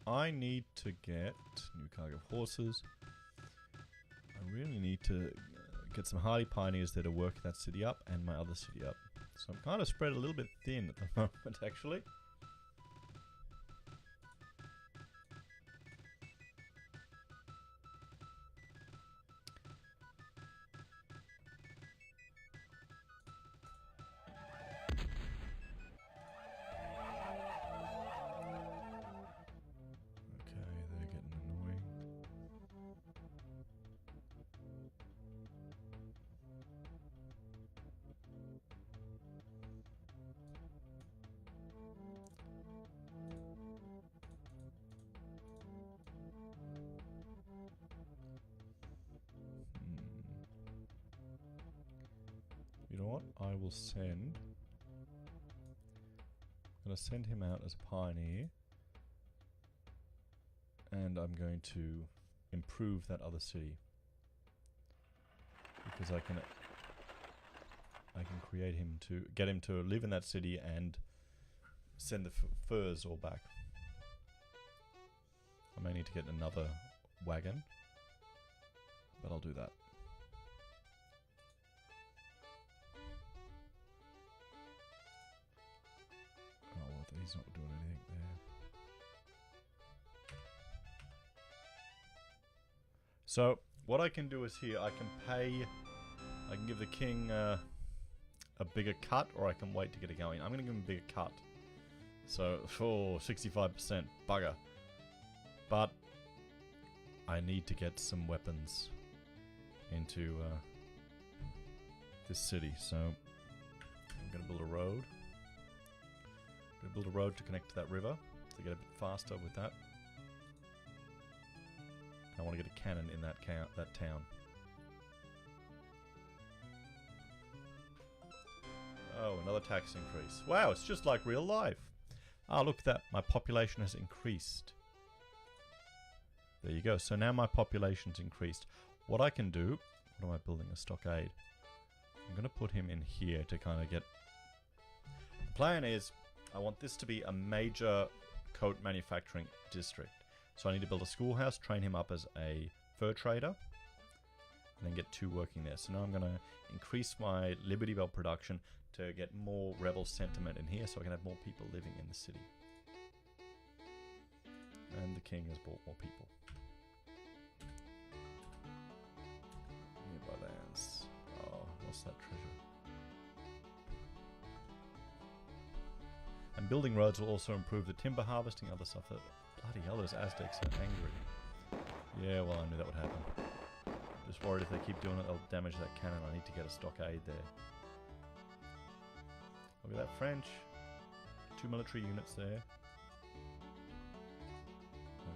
I need to get new cargo of horses. I really need to get some hardy pioneers there to work that city up and my other city up. So I'm kind of spread a little bit thin at the moment, actually. You know what? I will send... I'm going to send him out as a pioneer. And I'm going to improve that other city. Because I can create him to... get him to live in that city and send the furs all back. I may need to get another wagon. But I'll do that. He's not doing anything there. So what I can do is here I can give the king a bigger cut, or I can wait to get it going. I'm going to give him a bigger cut. So for 65%, bugger. But I need to get some weapons into this city. So I'm going to build a road. Gonna build a road to connect to that river to get a bit faster with that. I want to get a cannon in that town. Oh, another tax increase. Wow, it's just like real life. Ah, look at that. My population has increased. There you go. So now my population's increased. What I can do... What am I building? A stockade. I'm going to put him in here to kind of get... The plan is... I want this to be a major coat manufacturing district. So I need to build a schoolhouse, train him up as a fur trader. and then get 2 working there. So now I'm going to increase my Liberty Bell production to get more rebel sentiment in here, so I can have more people living in the city. And the king has bought more people. Nearby lands. Oh, what's that treasure? And building roads will also improve the timber harvesting, other stuff. That bloody hell, those Aztecs are angry. Yeah, well, I knew that would happen. Just worried if they keep doing it, they'll damage that cannon. I need to get a stockade there. Look at that French. 2 military units there.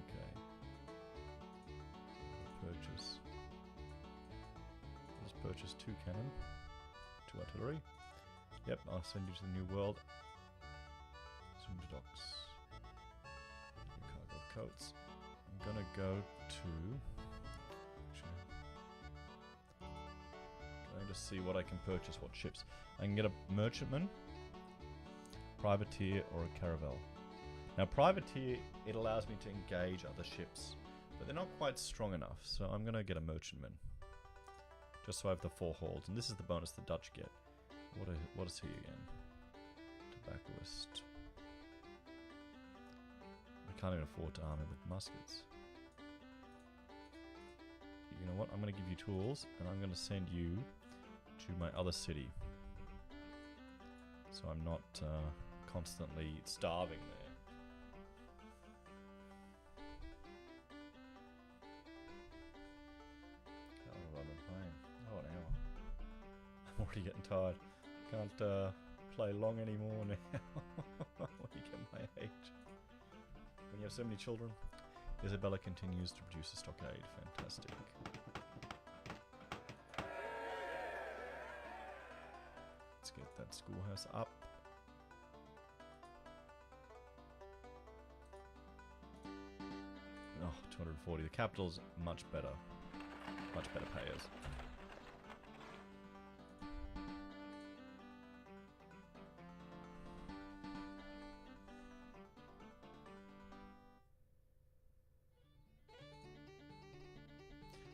Okay. Purchase. Let's purchase 2 cannon. 2 artillery. Yep, I'll send you to the New World. Swim to docks. New cargo of coats. I'm gonna go to... Going to see what I can purchase, what ships. I can get a merchantman, privateer, or a caravel. Now privateer, it allows me to engage other ships, but they're not quite strong enough, so I'm going to get a merchantman. Just so I have the 4 holds, and this is the bonus the Dutch get. What is he again? Tobaccoist. I can't even afford to arm him with muskets. You know what? I'm going to give you tools, and I'm going to send you to my other city, so I'm not constantly starving there. How long have I been playing? Oh, an hour. I'm already getting tired. Can't play long anymore now. When you get my age. When you have so many children. Isabella continues to produce a stockade. Fantastic. Let's get that schoolhouse up. Oh, 240. The capital's much better. Much better payers.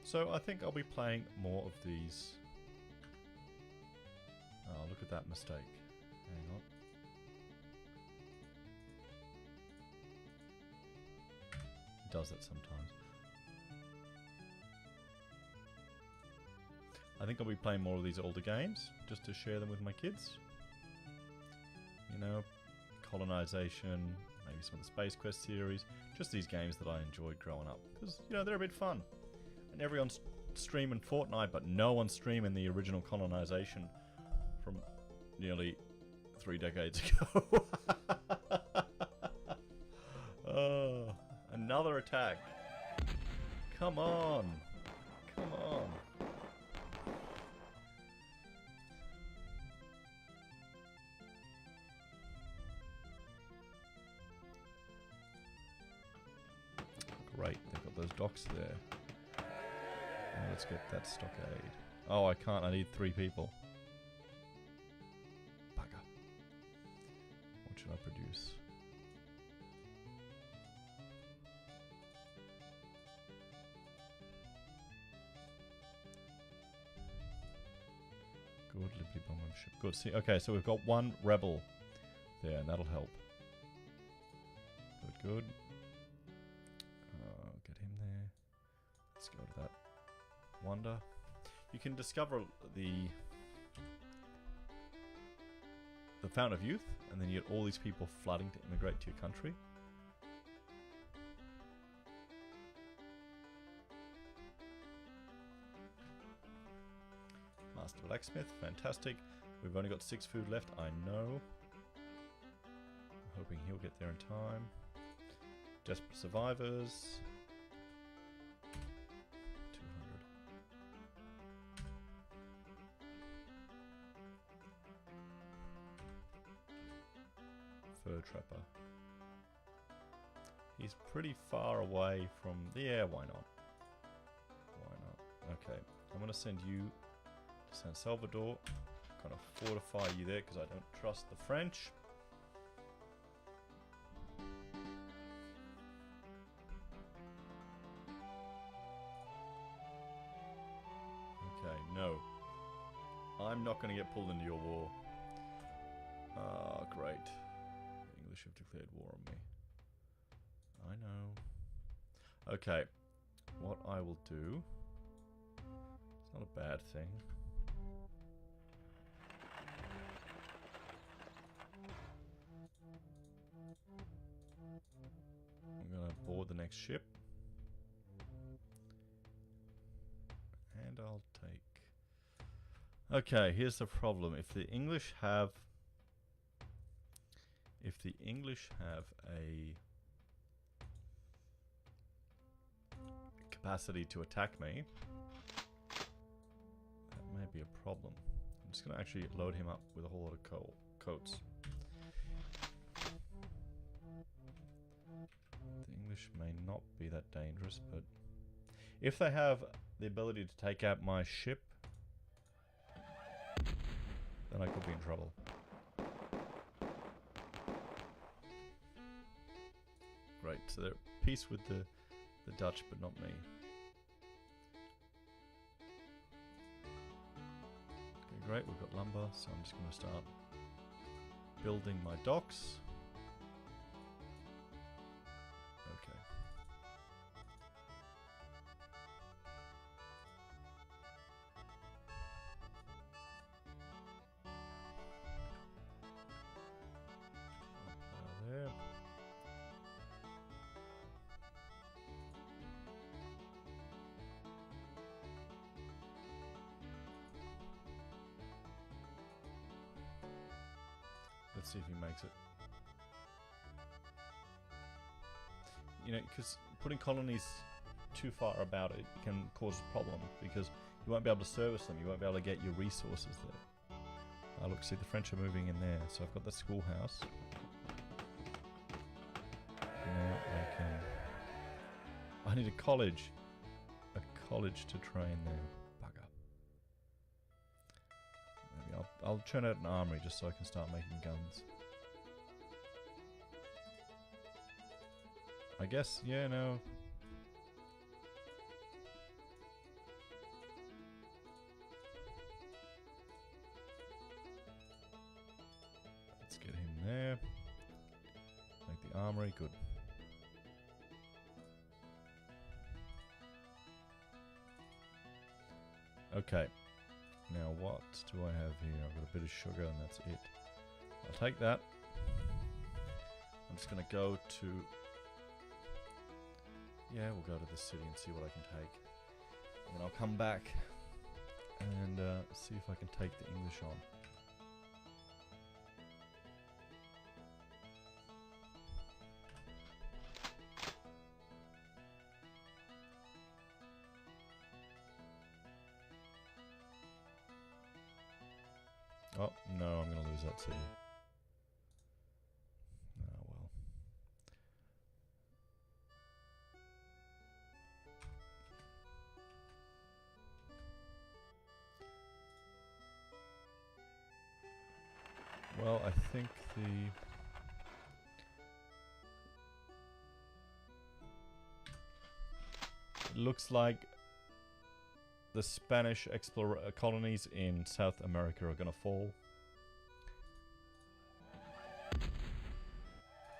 So I think I'll be playing more of these. Oh, look at that mistake. Hang on. It does that sometimes. I think I'll be playing more of these older games, just to share them with my kids. You know, Colonization, maybe some of the Space Quest series, just these games that I enjoyed growing up. Because, you know, they're a bit fun. And everyone's streaming Fortnite, but no one's streaming the original Colonization from nearly 3 decades ago. Oh, another attack. Come on. Come on. Great, they've got those docks there. Now let's get that stockade. Oh, I can't, I need 3 people. Bugger. What should I produce? Good, Liberty Bomb ship. Good, see, okay, so we've got 1 rebel there, and that'll help. Good, good. Get him there. Let's go to that wonder. You can discover the Fountain of Youth, and then you get all these people flooding to immigrate to your country. Master Blacksmith, fantastic. We've only got 6 food left, I know. I'm hoping he'll get there in time. Desperate Survivors. 200. Fur Trapper. He's pretty far away from... Yeah, why not? Why not? Okay, I'm going to send you to San Salvador. Kind of fortify you there because I don't trust the French. I'm not going to get pulled into your war. Oh, great. The English have declared war on me. I know. Okay. What I will do... It's not a bad thing. I'm going to board the next ship. And I'll take... Okay, here's the problem. If the English have a capacity to attack me, that may be a problem. I'm just going to actually load him up with a whole lot of coats. The English may not be that dangerous, but if they have the ability to take out my ship, then I could be in trouble. Great, so they're at peace with the Dutch, but not me. Okay, great, we've got lumber, so I'm just going to start building my docks. Okay. There. Let's see if he makes it. You know, because putting colonies too far about it can cause a problem, because you won't be able to service them, you won't be able to get your resources there. Look, see, the French are moving in there, so I've got the schoolhouse. Now I can... I need a college to train there. Bugger. Maybe I'll churn out an armory just so I can start making guns. I guess, yeah, no. Let's get him there. Make the armory, good. Okay, now what do I have here? I've got a bit of sugar and that's it. I'll take that. I'm just going to go to... Yeah, we'll go to the city and see what I can take. And then I'll come back and see if I can take the English on. Oh, no, I'm going to lose that city. Oh, well. Well, I think it looks like the Spanish colonies in South America are going to fall.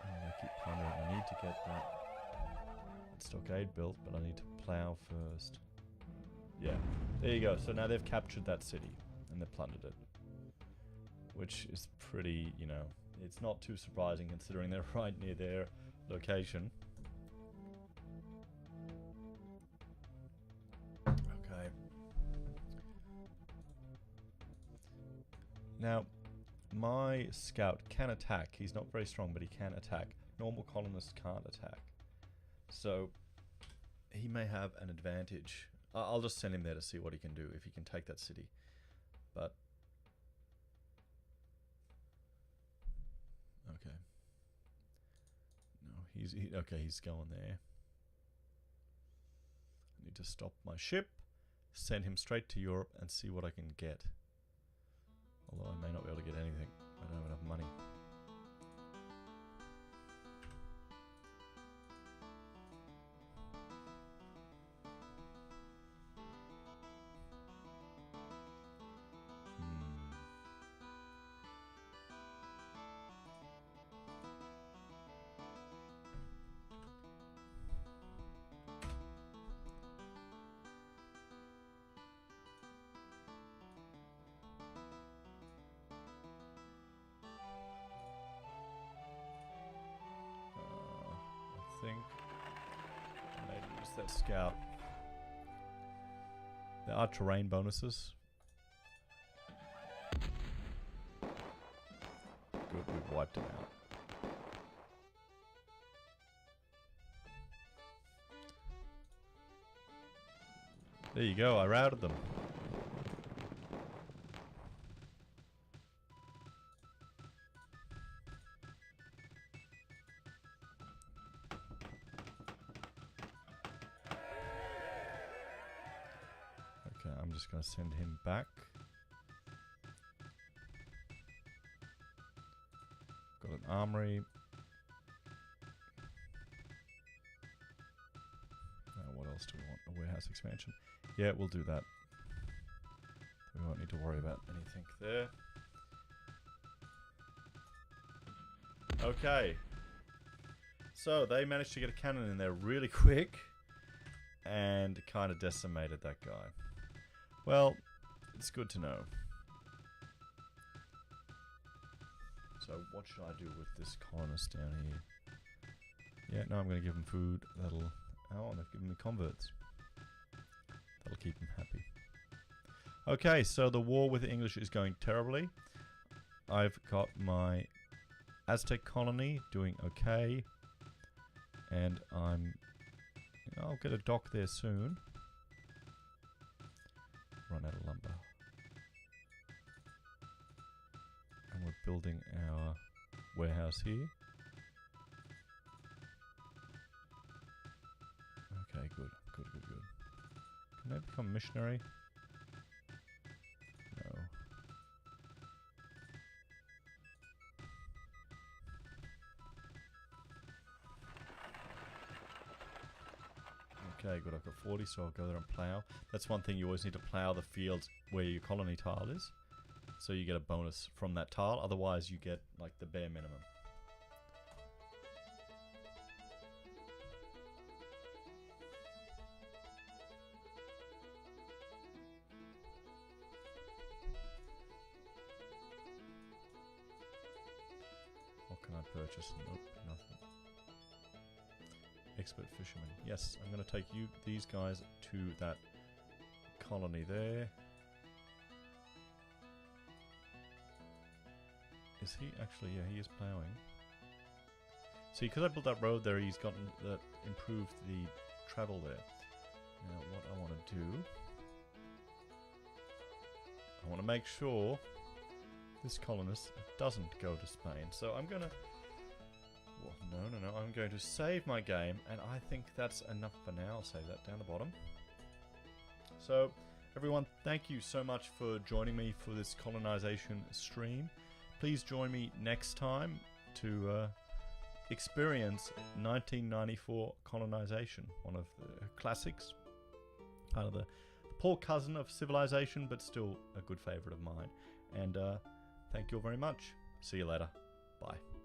And I keep plundering. I need to get that stockade built, but I need to plow first. Yeah, there you go. So now they've captured that city and they've plundered it. Which is pretty, you know, it's not too surprising considering they're right near their location. Okay. Now, my scout can attack. He's not very strong, but he can attack. Normal colonists can't attack. So, he may have an advantage. I'll just send him there to see what he can do, if he can take that city. But... Okay. No, okay, he's going there. I need to stop my ship, send him straight to Europe and see what I can get. Although I may not be able to get anything. I don't have enough money. Let's scout. There are terrain bonuses. Good, we've wiped them out. There you go, I routed them. Okay, I'm just going to send him back. Got an armory. Now what else do we want? A warehouse expansion. Yeah, we'll do that. We won't need to worry about anything there. Okay. So they managed to get a cannon in there really quick and kind of decimated that guy. Well, it's good to know. So what should I do with this colonist down here? Yeah, no, I'm going to give him food. That'll... Oh, they've given me converts. That'll keep him happy. Okay, so the war with the English is going terribly. I've got my Aztec colony doing okay. And I'll get a dock there soon. Run out of lumber. And we're building our warehouse here. Okay, good. Good. Can they become missionary? No. Okay, good. I've got 40, so I'll go there and plow. That's one thing, you always need to plow the fields where your colony tile is. So you get a bonus from that tile. Otherwise, you get like the bare minimum. What can I purchase? Nope, nothing. Expert fisherman. Yes, I'm going to take these guys to that colony there. Is he actually? Yeah, he is plowing. See, because I built that road there, he's gotten that improved the travel there. Now, what I want to do, I want to make sure this colonist doesn't go to Spain. So I'm gonna. Well, no. I'm going to save my game, and I think that's enough for now. I'll save that down the bottom. So, everyone, thank you so much for joining me for this colonization stream. Please join me next time to experience 1994 colonization, one of the classics, kind of the poor cousin of civilization, but still a good favorite of mine. And thank you all very much. See you later. Bye.